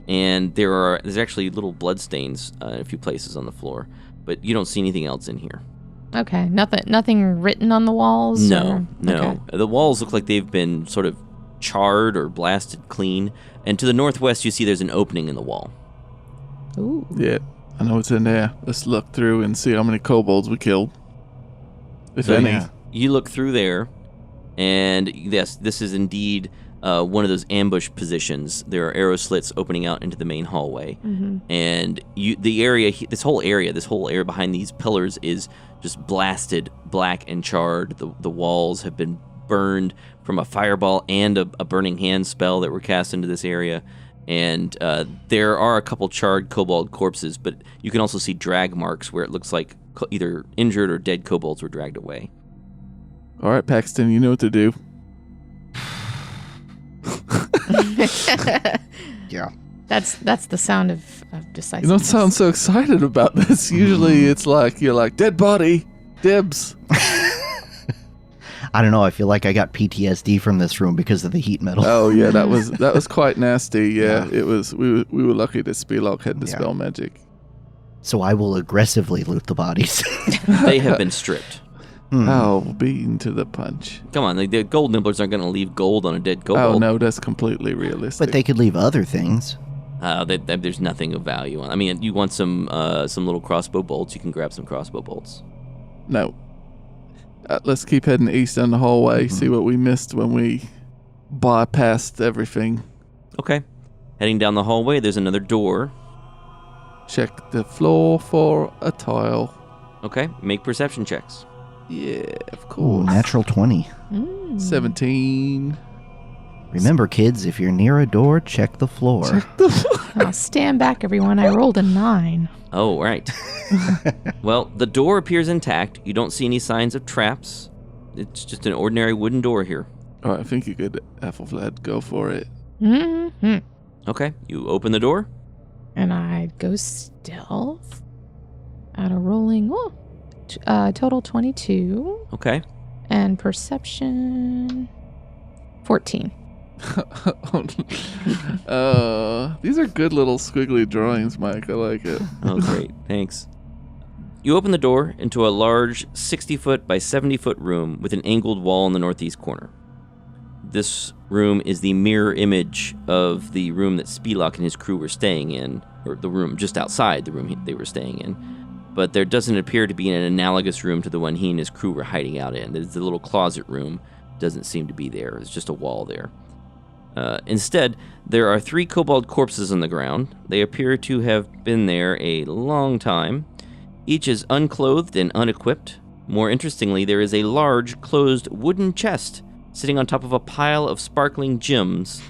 and there's actually little blood stains in a few places on the floor. But you don't see anything else in here. Okay, nothing written on the walls? No. Okay. The walls look like they've been sort of charred or blasted clean. And to the northwest, you see there's an opening in the wall. Ooh. Yeah, I know it's in there. Let's look through and see how many kobolds we killed. If So any. You look through there, and yes, this is indeed one of those ambush positions. There are arrow slits opening out into the main hallway, and this whole area behind these pillars is just blasted black and charred. The walls have been burned from a fireball and a burning hand spell that were cast into this area. And there are a couple charred kobold corpses, but you can also see drag marks where it looks like either injured or dead kobolds were dragged away. All right, Paxton, you know what to do. Yeah. That's the sound of decisiveness. You don't sound so excited about this. Usually it's like, you're like, dead body, dibs. I don't know. I feel like I got PTSD from this room because of the heat metal. Oh, yeah, that was quite nasty. Yeah, it was. We were lucky that Spelok had dispel magic. So I will aggressively loot the bodies. They have been stripped. Oh, beaten to the punch. Come on, the gold nibblers aren't going to leave gold on a dead kobold. Oh, no, that's completely realistic. But they could leave other things. There's nothing of value on. I mean, you want some little crossbow bolts? You can grab some crossbow bolts. No. Let's keep heading east down the hallway, see what we missed when we bypassed everything. Okay. Heading down the hallway, there's another door. Check the floor for a tile. Okay, make perception checks. Yeah, of Ooh, course. natural 20. 17. Remember, kids, if you're near a door, check the floor. Oh, stand back, everyone. I rolled a 9. Oh, right. Well, the door appears intact. You don't see any signs of traps. It's just an ordinary wooden door here. All right, I think you could, Ethelflad, go for it. Mm-hmm. Okay, you open the door. And I go stealth at a rolling, total 22. Okay. And perception, 14. These are good little squiggly drawings, Mike. I like it. Oh, great. Thanks. You open the door into a large 60-foot by 70-foot room with an angled wall in the northeast corner. This room is the mirror image of the room that Spelok and his crew were staying in, or the room just outside the room they were staying in. But there doesn't appear to be an analogous room to the one he and his crew were hiding out in. The little closet room doesn't seem to be there. There's just a wall there. Instead, there are 3 kobold corpses on the ground. They appear to have been there a long time. Each is unclothed and unequipped. More interestingly, there is a large, closed wooden chest sitting on top of a pile of sparkling gems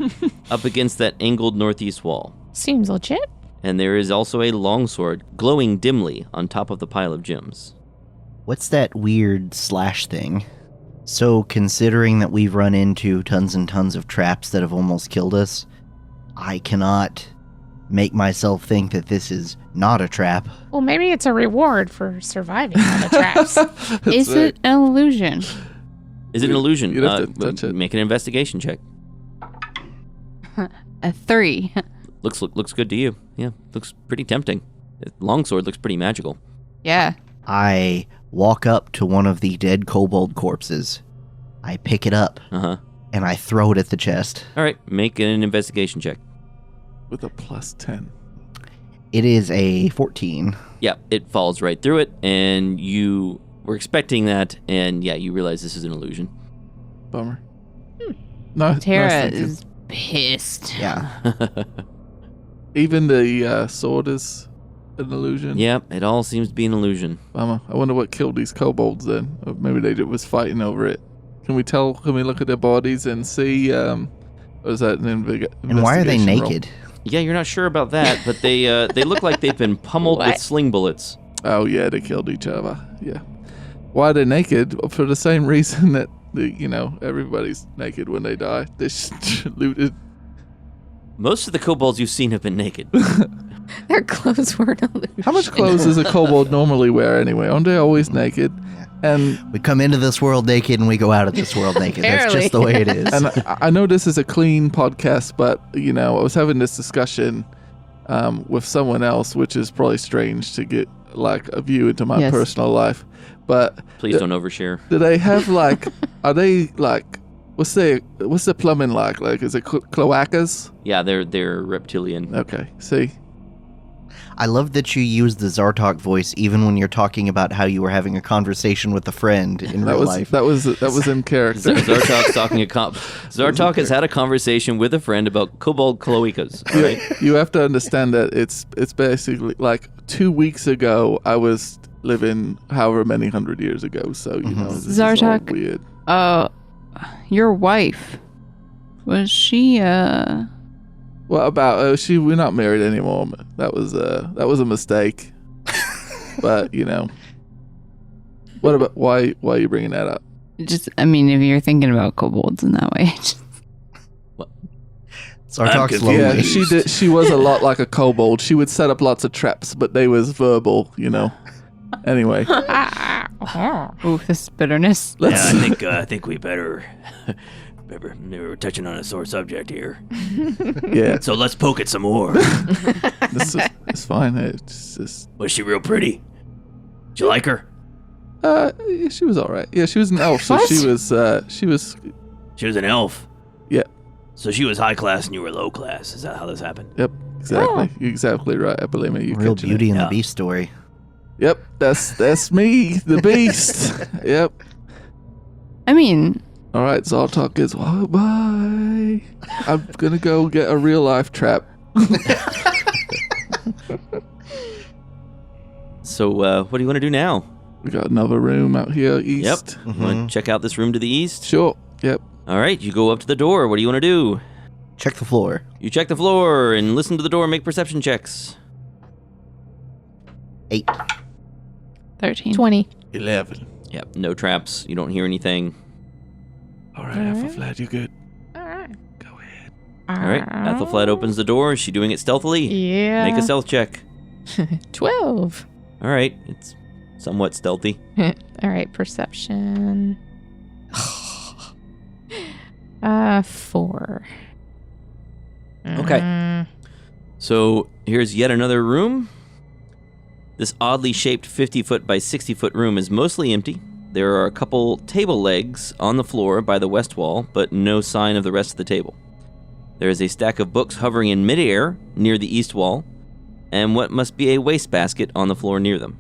up against that angled northeast wall. Seems legit. And there is also a longsword glowing dimly on top of the pile of gems. What's that weird slash thing? So, considering that we've run into tons and tons of traps that have almost killed us, I cannot make myself think that this is not a trap. Well, maybe it's a reward for surviving all the traps. Is it an illusion? Is it an illusion? You'd have to touch it. Make an investigation check. A 3. Looks good to you. Yeah, looks pretty tempting. The longsword looks pretty magical. Yeah. I walk up to one of the dead kobold corpses. I pick it up, Uh-huh. and I throw it at the chest. All right, make an investigation check. With a plus 10. It is a 14. Yeah, it falls right through it, and you were expecting that, and yeah, you realize this is an illusion. Bummer. No, Tara nice thinking. is pissed. Yeah. Even the sword is an illusion. Yeah, it all seems to be an illusion. Bummer. I wonder what killed these kobolds then. Or maybe they was fighting over it. Can we look at their bodies and see, or is that an And why are they investigation roll? naked? Yeah, you're not sure about that, but they look like they've been pummeled with What? sling bullets. Oh, yeah, they killed each other. Yeah. Why they're naked? For the same reason that everybody's naked when they die. They're looted. Most of the kobolds you've seen have been naked. Their clothes weren't illusion. How much clothes does a kobold normally wear anyway? Aren't they always naked? And We come into this world naked and we go out of this world naked. That's just the way it is. and I know this is a clean podcast, but I was having this discussion with someone else, which is probably strange to get like a view into my Yes. personal life. But Please don't overshare. do they have like? Are they like? What's the plumbing like? Like, is it cloacas? Yeah, they're reptilian. Okay, see. I love that you use the Zartok voice even when you're talking about how you were having a conversation with a friend in That real was life. that was in character. Zartok's talking Zartok has had a conversation with a friend about kobold cloacas. All right. You have to understand that it's basically like 2 weeks ago I was living however many 100 years ago, so this is all Zartok. weird. Your wife, was she, What about we're not married anymore. That was a mistake. But what about why are you bringing that up? just, I mean, if you're thinking about kobolds in that way. just- Zartok's confused. lonely. She was a lot like a kobold. She would set up lots of traps, but they was verbal. Anyway, Ooh, this bitterness. let's. I think we better. We're touching on a sore subject here, Yeah, so let's poke it some more. it's fine. It's just. Was she real pretty? Did you like her? Yeah, she was all right. Yeah, she was an elf, so What? she was. She was an elf. Yeah. So she was high class and you were low class. Is that how this happened? Yep, exactly. You're exactly right. I believe me. You Real catching Beauty it. and Yeah. the Beast story. Yep, that's me, the beast. Yep. I mean, All right, Zartok is bye. I'm gonna go get a real life trap. So what do you want to do now? We got another room out here Yep. east. You want to check out this room to the east? Sure. Yep. All right, you go up to the door. What do you want to do? Check the floor. You check the floor and listen to the door and make perception checks. 8. 13. 20. 11. Yep, no traps. You don't hear anything. All right, Ethelflad, you good? All right. Go ahead. All right, Ethelflad opens the door. Is she doing it stealthily? Yeah. Make a stealth check. 12. All right, it's somewhat stealthy. All right, perception. 4. Okay. So here's yet another room. This oddly shaped 50-foot by 60-foot room is mostly empty. There are a couple table legs on the floor by the west wall, but no sign of the rest of the table. There is a stack of books hovering in midair near the east wall, and what must be a wastebasket on the floor near them.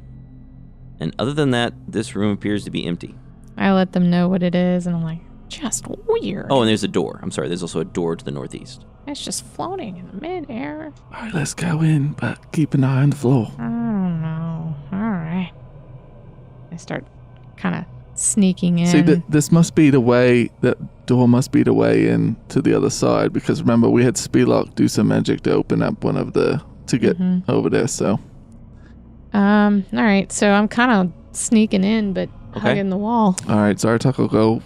And other than that, this room appears to be empty. I let them know what it is, and I'm like, just weird. Oh, and there's a door. I'm sorry, there's also a door to the northeast. It's just floating in midair. All right, let's go in, but keep an eye on the floor. I don't know. All right. I start kind of sneaking in. See, this must be the way. That door must be the way in to the other side, because remember we had Spelok do some magic to open up one of the to get over there. So All right. So I'm kind of sneaking in, but Okay. hugging the wall. all right, Zartok will go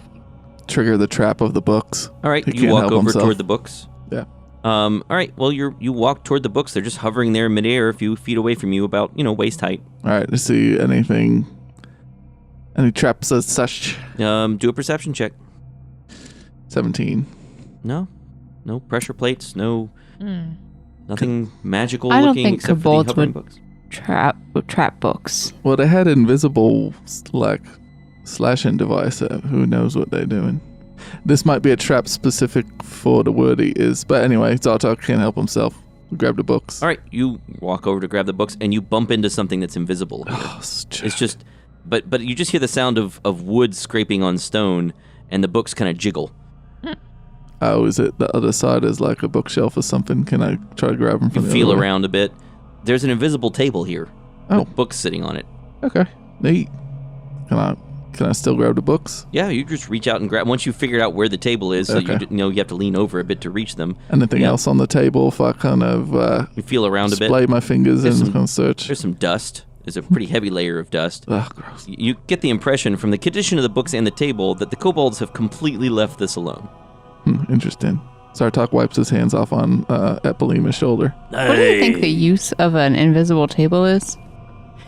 trigger the trap of the books. All right, He you can't walk help over himself. toward the books. Yeah. All right. Well, you walk toward the books. They're just hovering there in midair, a few feet away from you, about waist height. All right, let's see any traps as such. Do a perception check. 17. No pressure plates. No, Hmm. nothing magical I don't looking think except for the kobolds hovering would- books. Trap books. Well, they had invisible slashing device. Who knows what they're doing? This might be a trap specific for the word he is. But anyway, Zartok can't help himself. Grab the books. All right, you walk over to grab the books, and you bump into something that's invisible here. Oh, It's just, but you just hear the sound of wood scraping on stone, and the books kind of jiggle. Oh, is it the other side is like a bookshelf or something? Can I try to grab them You from the feel other way? around a bit. There's an invisible table here. Oh. With books sitting on it. Okay, neat. Can I still grab the books? Yeah, you just reach out and grab. Once you've figured out where the table is, so Okay. you have to lean over a bit to reach them. Anything Yeah. else on the table if I kind of You feel around a bit. splay my fingers There's and some- kind of search? There's some dust There's a pretty heavy layer of dust. Ugh, gross. You get the impression from the condition of the books and the table that the kobolds have completely left this alone. Interesting. Sartok wipes his hands off on Epilima's shoulder. What do you think the use of an invisible table is?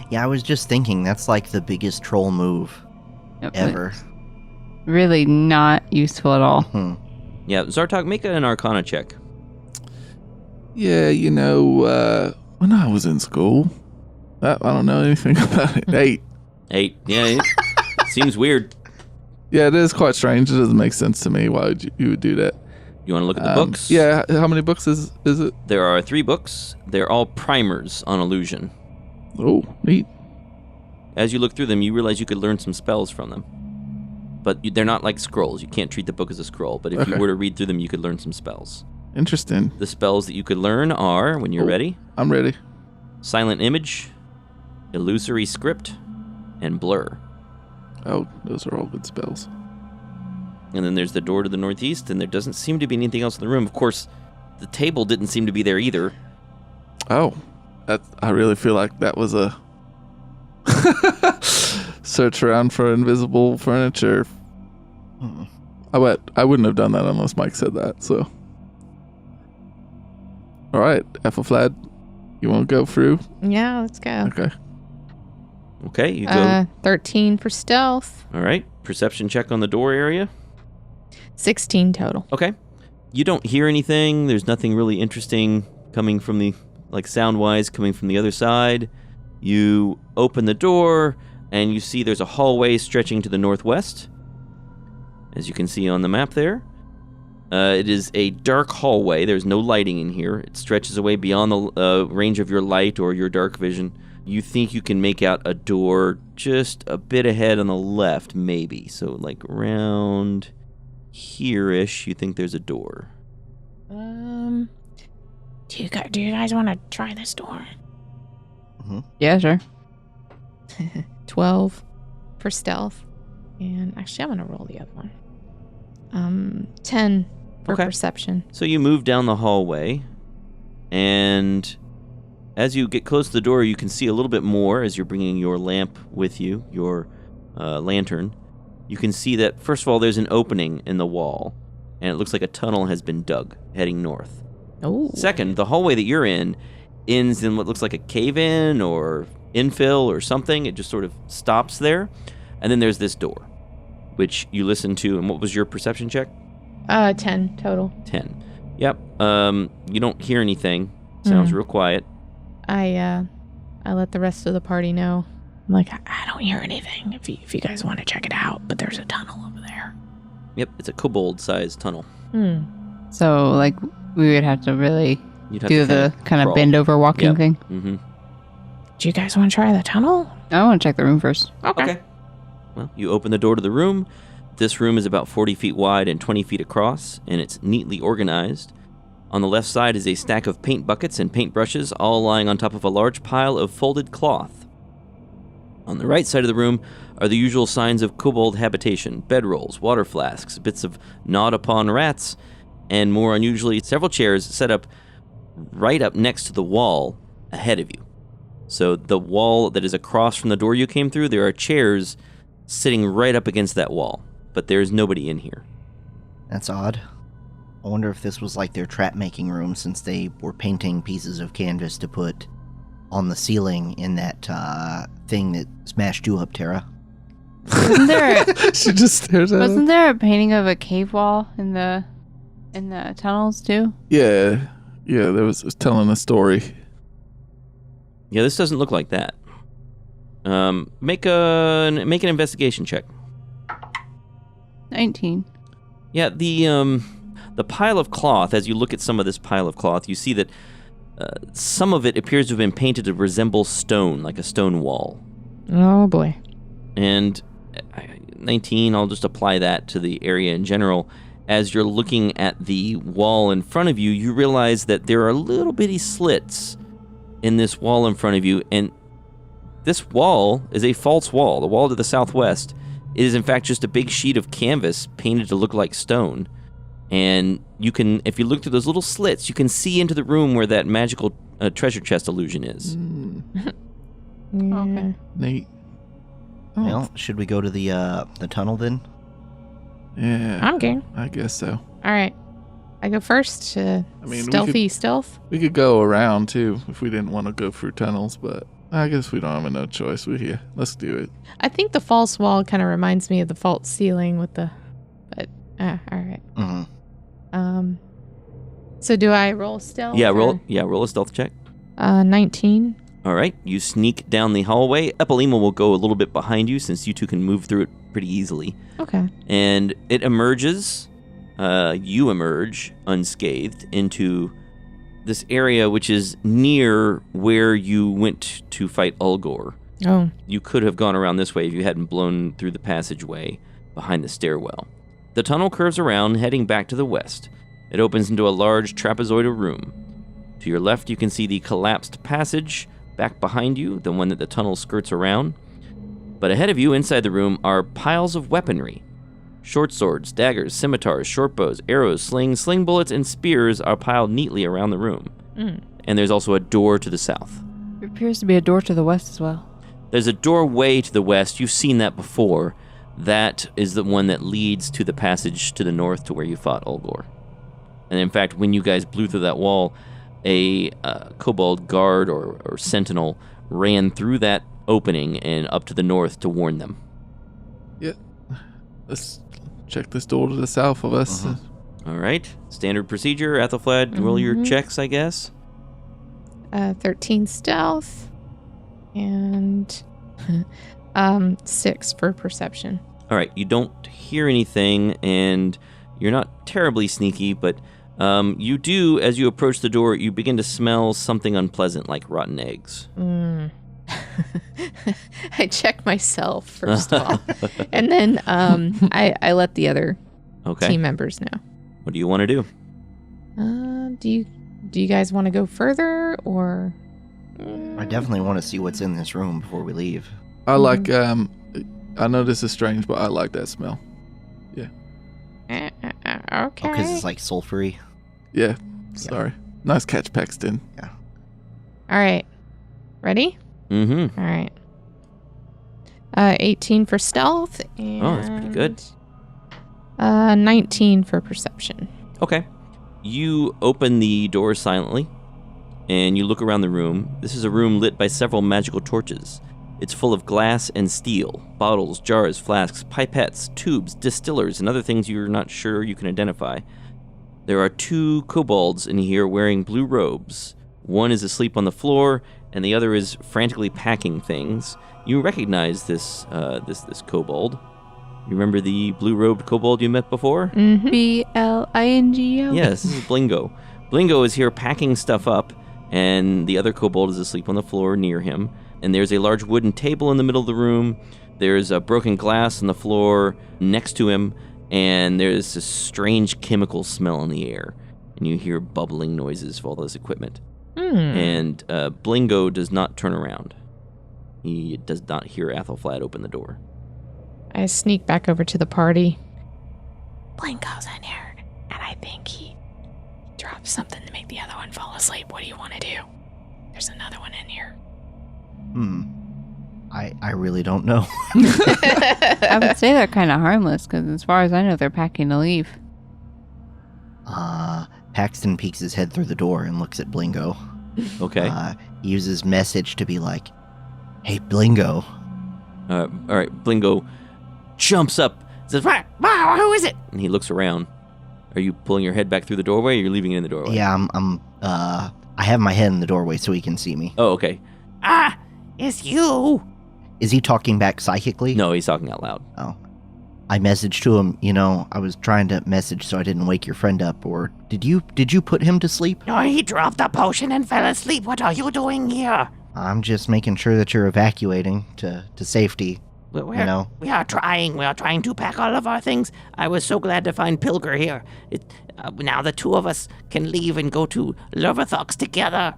Yeah, I was just thinking that's like the biggest troll move Yep, ever. Really not useful at all. Yeah, Zartok, make an Arcana check. Yeah, when I was in school, I don't know anything about it. 8. 8. Yeah, it seems weird. Yeah, it is quite strange. It doesn't make sense to me. Why would you would do that? You want to look at the books? Yeah, how many books is it? There are 3 books. They're all primers on illusion. Oh, neat. As you look through them, you realize you could learn some spells from them. But they're not like scrolls. You can't treat the book as a scroll. But if you Okay. were to read through them, you could learn some spells. Interesting. The spells that you could learn are, when you're Oh. ready, I'm ready. Silent Image, Illusory Script, and Blur. Oh, those are all good spells. And then there's the door to the northeast, and there doesn't seem to be anything else in the room. Of course, the table didn't seem to be there either. Oh, I really feel like that was a search around for invisible furniture. I wouldn't have done that unless Mike said that. So, all right, Ethelflad, you want to go through? Yeah, let's go. Okay. Okay, you go. 13 for stealth. All right, perception check on the door area. 16 total. Okay. You don't hear anything. There's nothing really interesting coming from the, like sound-wise, coming from the other side. You open the door, and you see there's a hallway stretching to the northwest, as you can see on the map there. It is a dark hallway. There's no lighting in here. It stretches away beyond the range of your light or your dark vision. You think you can make out a door just a bit ahead on the left, maybe. So, like, around here-ish, you think there's a door. Do you guys want to try this door? Yeah, sure. 12 for stealth. And actually, I'm going to roll the other one. 10 for Okay. perception. So you move down the hallway, and as you get close to the door, you can see a little bit more as you're bringing your lamp with you, your lantern. You can see that, first of all, there's an opening in the wall, and it looks like a tunnel has been dug heading north. Oh. Second, the hallway that you're in ends in what looks like a cave-in or infill or something. It just sort of stops there. And then there's this door, which you listen to. And what was your perception check? 10 total. 10. Yep. You don't hear anything. Sounds real quiet. I let the rest of the party know. I'm like, I don't hear anything if you guys want to check it out, but there's a tunnel over there. Yep, it's a kobold-sized tunnel. So, like, we would have to really You'd have do to the kind of crawl. bend over walking Yep. thing. Mm-hmm. Do you guys want to try the tunnel? I want to check the room first. Okay. Well, you open the door to the room. This room is about 40 feet wide and 20 feet across, and it's neatly organized. On the left side is a stack of paint buckets and paintbrushes, all lying on top of a large pile of folded cloth. On the right side of the room are the usual signs of kobold habitation: bedrolls, water flasks, bits of gnawed-upon rats, and more unusually, several chairs set up right up next to the wall ahead of you. So the wall that is across from the door you came through, there are chairs sitting right up against that wall, but there's nobody in here. That's odd. I wonder if this was like their trap-making room, since they were painting pieces of canvas to put on the ceiling in that thing that smashed you up, Tara. Wasn't there She just stares at wasn't him. there a painting of a cave wall in the tunnels too? Yeah, there was telling a story. Yeah, this doesn't look like that. Make an investigation check. 19. Yeah, the pile of cloth, as you look at some of this pile of cloth, you see that some of it appears to have been painted to resemble stone, like a stone wall. Oh boy. And 19, I'll just apply that to the area in general. As you're looking at the wall in front of you, you realize that there are little bitty slits in this wall in front of you, and this wall is a false wall. The wall to the southwest is in fact just a big sheet of canvas painted to look like stone. And you can, if you look through those little slits, you can see into the room where that magical treasure chest illusion is. Yeah. Okay. Neat. Oh, Well, should we go to the tunnel then? yeah. I'm game. I guess so. All right. I go first. I mean, Stealth. We could go around too if we didn't want to go through tunnels, but I guess we don't have no choice. We're here. Let's do it. I think the false wall kind of reminds me of the false ceiling with the. But all right. Mm-hmm. So do I roll stealth? Yeah, or- roll a stealth check. 19. All right, you sneak down the hallway. Epilema will go a little bit behind you since you two can move through it pretty easily. Okay. And it emerges. You emerge unscathed into this area which is near where you went to fight Ulgor. Oh. You could have gone around this way if you hadn't blown through the passageway behind the stairwell. The tunnel curves around, heading back to the west. It opens into a large trapezoidal room. To your left, you can see the collapsed passage. Back behind you, the one that the tunnel skirts around. But ahead of you, inside the room, are piles of weaponry. Short swords, daggers, scimitars, short bows, arrows, slings, sling bullets, and spears are piled neatly around the room. And there's also a door to the south. There appears to be a door to the west as well. There's a doorway to the west. You've seen that before. That is the one that leads to the passage to the north to where you fought Ulgor. And in fact, when you guys blew through that wall, a kobold guard or sentinel ran through that opening and up to the north to warn them. Yeah. Let's check this door to the south of us. All right. Standard procedure. Athelflaed, roll your checks, I guess. 13 stealth. And 6 for perception. All right. You don't hear anything, and you're not terribly sneaky, but you do, as you approach the door, you begin to smell something unpleasant, like rotten eggs. I check myself first of all, and then I let the other Okay. team members know. What do you want to do? Do you guys want to go further or? I definitely want to see what's in this room before we leave. I like, I know this is strange, but I like that smell. Okay. Oh, because it's like sulfury. Yeah. Sorry. Nice catch, Paxton. All right. Ready? Mm-hmm. All right. 18 for stealth. And, Oh, that's pretty good. 19 for perception. Okay. You open the door silently, and you look around the room. This is a room lit by several magical torches. It's full of glass and steel, bottles, jars, flasks, pipettes, tubes, distillers, and other things you're not sure you can identify. There are 2 kobolds in here wearing blue robes. One is asleep on the floor, and the other is frantically packing things. You recognize this kobold. You remember the blue-robed kobold you met before? Mm-hmm. Blingo. Yes, this is Blingo. Blingo is here packing stuff up, and the other kobold is asleep on the floor near him. And there's a large wooden table in the middle of the room. There's a broken glass on the floor next to him, and there's this strange chemical smell in the air. And you hear bubbling noises of all this equipment. And Blingo does not turn around. He does not hear Athelflaed open the door. I sneak back over to the party. Blinko's in here, and I think he dropped something to make the other one fall asleep. What do you want to do? There's another one in here. I really don't know. I would say they're kind of harmless because, as far as I know, they're packing to leave. Paxton peeks his head through the door and looks at Blingo. Okay. He uses message to be like, "Hey, Blingo." All right, Blingo jumps up, says, "Wow, who is it?" And he looks around. Are you pulling your head back through the doorway, or you're leaving it in the doorway? Yeah, I have my head in the doorway so he can see me. Oh, okay. It's you. Is he talking back psychically? No, he's talking out loud. Oh. I messaged to him, I was trying to message so I didn't wake your friend up, or did you put him to sleep? No, he dropped the potion and fell asleep. What are you doing here? I'm just making sure that you're evacuating to safety. We are trying. We are trying to pack all of our things. I was so glad to find Pilger here. Now the 2 of us can leave and go to Lurvathox together.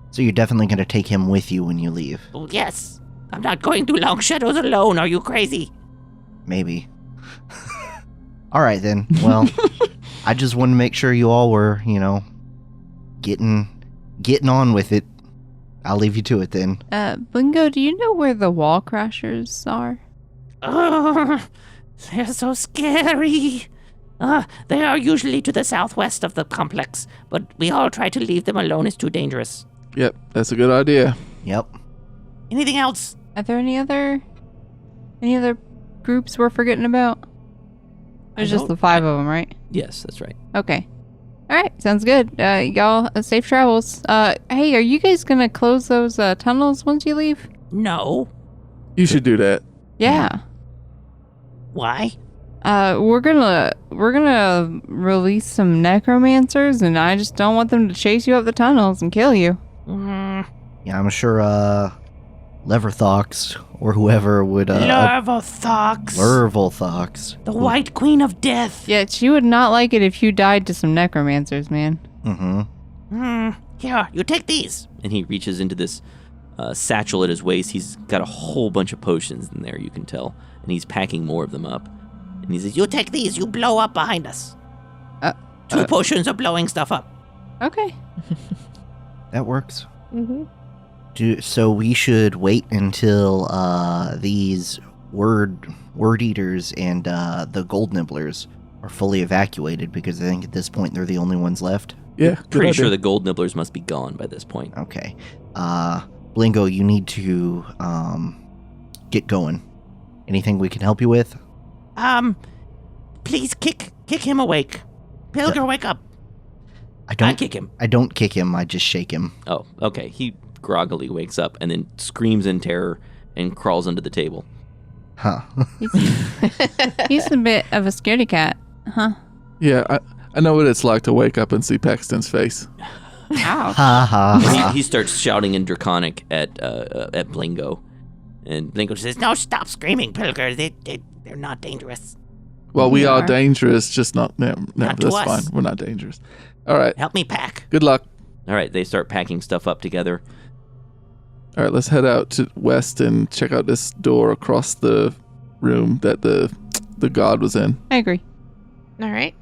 So you're definitely going to take him with you when you leave? Oh, yes. I'm not going to Long Shadows alone. Are you crazy? Maybe. All right, then. Well, I just wanted to make sure you all were, getting on with it. I'll leave you to it then. Blingo, do you know where the wall crashers are? Oh, they're so scary. They are usually to the southwest of the complex, but we all try to leave them alone. It's too dangerous. Yep, that's a good idea. Yep. Anything else? Are there any other groups we're forgetting about? There's just the 5 of them, right? Yes, that's right. Okay. All right, sounds good. Y'all, safe travels. Hey, are you guys gonna close those tunnels once you leave? No. You should do that. Yeah. Why? We're gonna release some necromancers, and I just don't want them to chase you up the tunnels and kill you. Mm, Yeah, I'm sure Leverthox or whoever would Lervothox. Lervolthox. The White Queen of Death. Yeah, she would not like it if you died to some necromancers, man. Mm-hmm. Here, you take these. And he reaches into this satchel at his waist. He's got a whole bunch of potions in there, you can tell. And he's packing more of them up. And he says, You take these. You blow up behind us. 2 potions of blowing stuff up. Okay. That works. Mm-hmm. So we should wait until these word eaters and the gold nibblers are fully evacuated, because I think at this point they're the only ones left. Yeah, good pretty idea. sure the gold nibblers must be gone by this point. Okay. Blingo, you need to get going. Anything we can help you with? Please kick him awake. Pilger, wake up. I don't kick him. I don't kick him. I just shake him. Oh, okay. He groggily wakes up and then screams in terror and crawls under the table. Huh. He's a bit of a scaredy cat, huh? Yeah, I know what it's like to wake up and see Paxton's face. Ow. Ha ha. He starts shouting in Draconic at Blingo. And Blingo says, No, stop screaming, Pilger. They're not dangerous. Well, we We are are. dangerous, just not... No, Not to that's us. fine. We're not dangerous. All right, Help me pack. good luck. all right, they start packing stuff up together. All right, let's head out to west and check out this door across the room that the god was in. I agree. All right.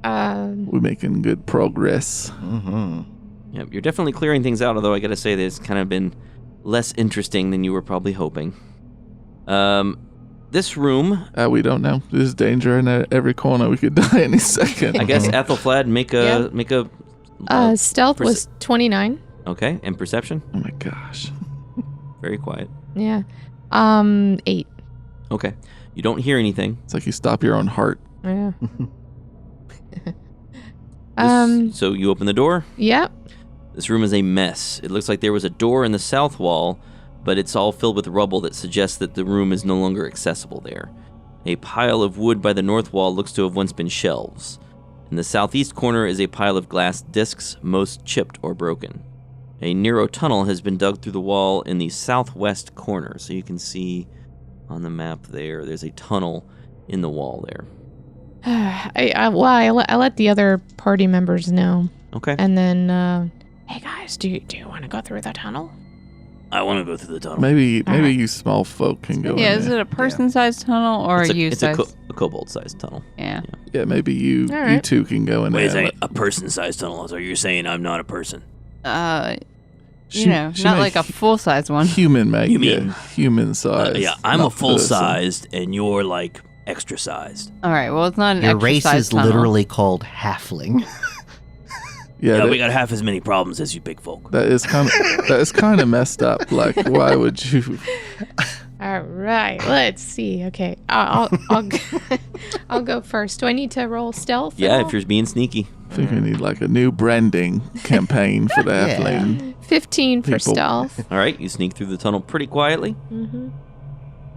We're making good progress. Mm-hmm. Yep, you're definitely clearing things out, although I gotta say that it's kind of been less interesting than you were probably hoping. This room, We don't know. There's danger in every corner. We could die any second. I guess Ethelflad, make a Stealth was 29. okay, and perception, Oh my gosh. very quiet. Yeah. 8. Okay, you don't hear anything. It's like you stop your own heart. Yeah. So you open the door. Yep. This room is a mess. It looks like there was a door in the south wall, but it's all filled with rubble that suggests that the room is no longer accessible there. A pile of wood by the north wall looks to have once been shelves. In the southeast corner is a pile of glass discs, most chipped or broken. A narrow tunnel has been dug through the wall in the southwest corner, so you can see on the map there's a tunnel in the wall there. I let the other party members know, Okay. and then hey guys, do you want to go through the tunnel? I want to go through the tunnel. Maybe Alright. you small folk can go Yeah, in is there. it a person-sized tunnel or It's a you-sized? a kobold-sized tunnel. Yeah. Yeah, maybe you Alright. two can go in there. a person-sized tunnel? So you're saying I'm not a person? She- Not she may like a full-size one. Human, mate. You mean- yeah, human size. I'm a not person. full-sized, and you're like extra-sized. All right. Well, it's not an Your extra race size is tunnel. literally called halfling. Yeah, that, got half as many problems as you big folk. that is kind of messed up. Like, why would you? All right, let's see. Okay, I'll I'll go first. Do I need to roll stealth? at Yeah, all? if you're being sneaky. I think we need like a new branding campaign for the Yeah. halfling. 15 for People. stealth. All right, you sneak through the tunnel pretty quietly. Mm-hmm.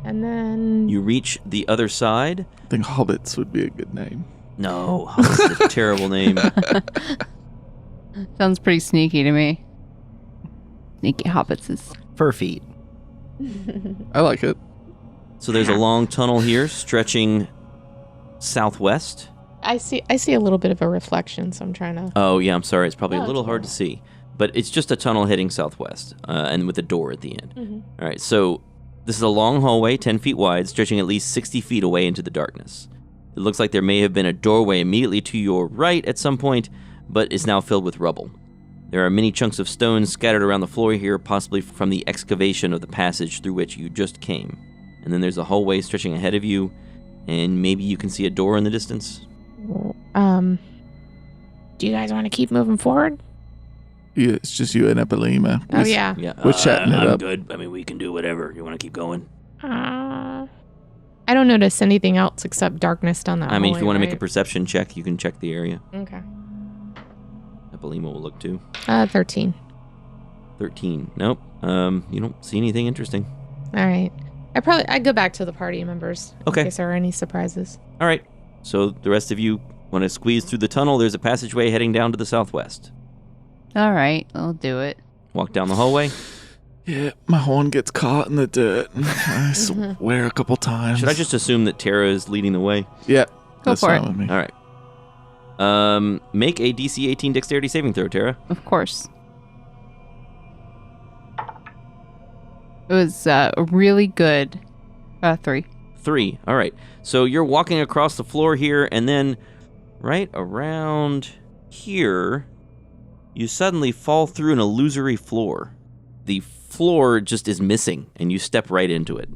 And then You reach the other side. I think hobbits would be a good name. No, that's a terrible name. Sounds pretty sneaky to me. Sneaky hobbitses. Fur feet. I like it. So there's a long tunnel here stretching southwest. I see a little bit of a reflection, so I'm trying to. Oh, yeah, I'm sorry. It's probably No, a little it's hard to see. But it's just a tunnel heading southwest, and with a door at the end. Mhm. All right, so this is a long hallway, 10 feet wide, stretching at least 60 feet away into the darkness. It looks like there may have been a doorway immediately to your right at some point, but is now filled with rubble. There are many chunks of stone scattered around the floor here, possibly from the excavation of the passage through which you just came. And then there's a hallway stretching ahead of you, and maybe you can see a door in the distance. Do you guys want to keep moving forward? Yeah, it's just you and Epilema. Oh, yeah. Yeah, We're chatting it I'm up. good. I mean, we can do whatever. You want to keep going? I don't notice anything else except darkness down that I mean, if hallway, you want to make a right? perception check, you can check the area. Okay. Epilema will look too. 13. 13. Nope. You don't see anything interesting. All right. I'd go back to the party members. Okay. In case there are any surprises. All right. So the rest of you want to squeeze through the tunnel. There's a passageway heading down to the southwest. All right, I'll do it. Walk down the hallway. Yeah, my horn gets caught in the dirt. I swear a couple times. Should I just assume that Tara is leading the way? Yeah, Go that's for fine it. with me. All right. Make a DC 18 dexterity saving throw, Tara. Of course. It was really good. 3. 3. All right. So you're walking across the floor here, and then right around here, you suddenly fall through an illusory floor. The floor just is missing, and you step right into it.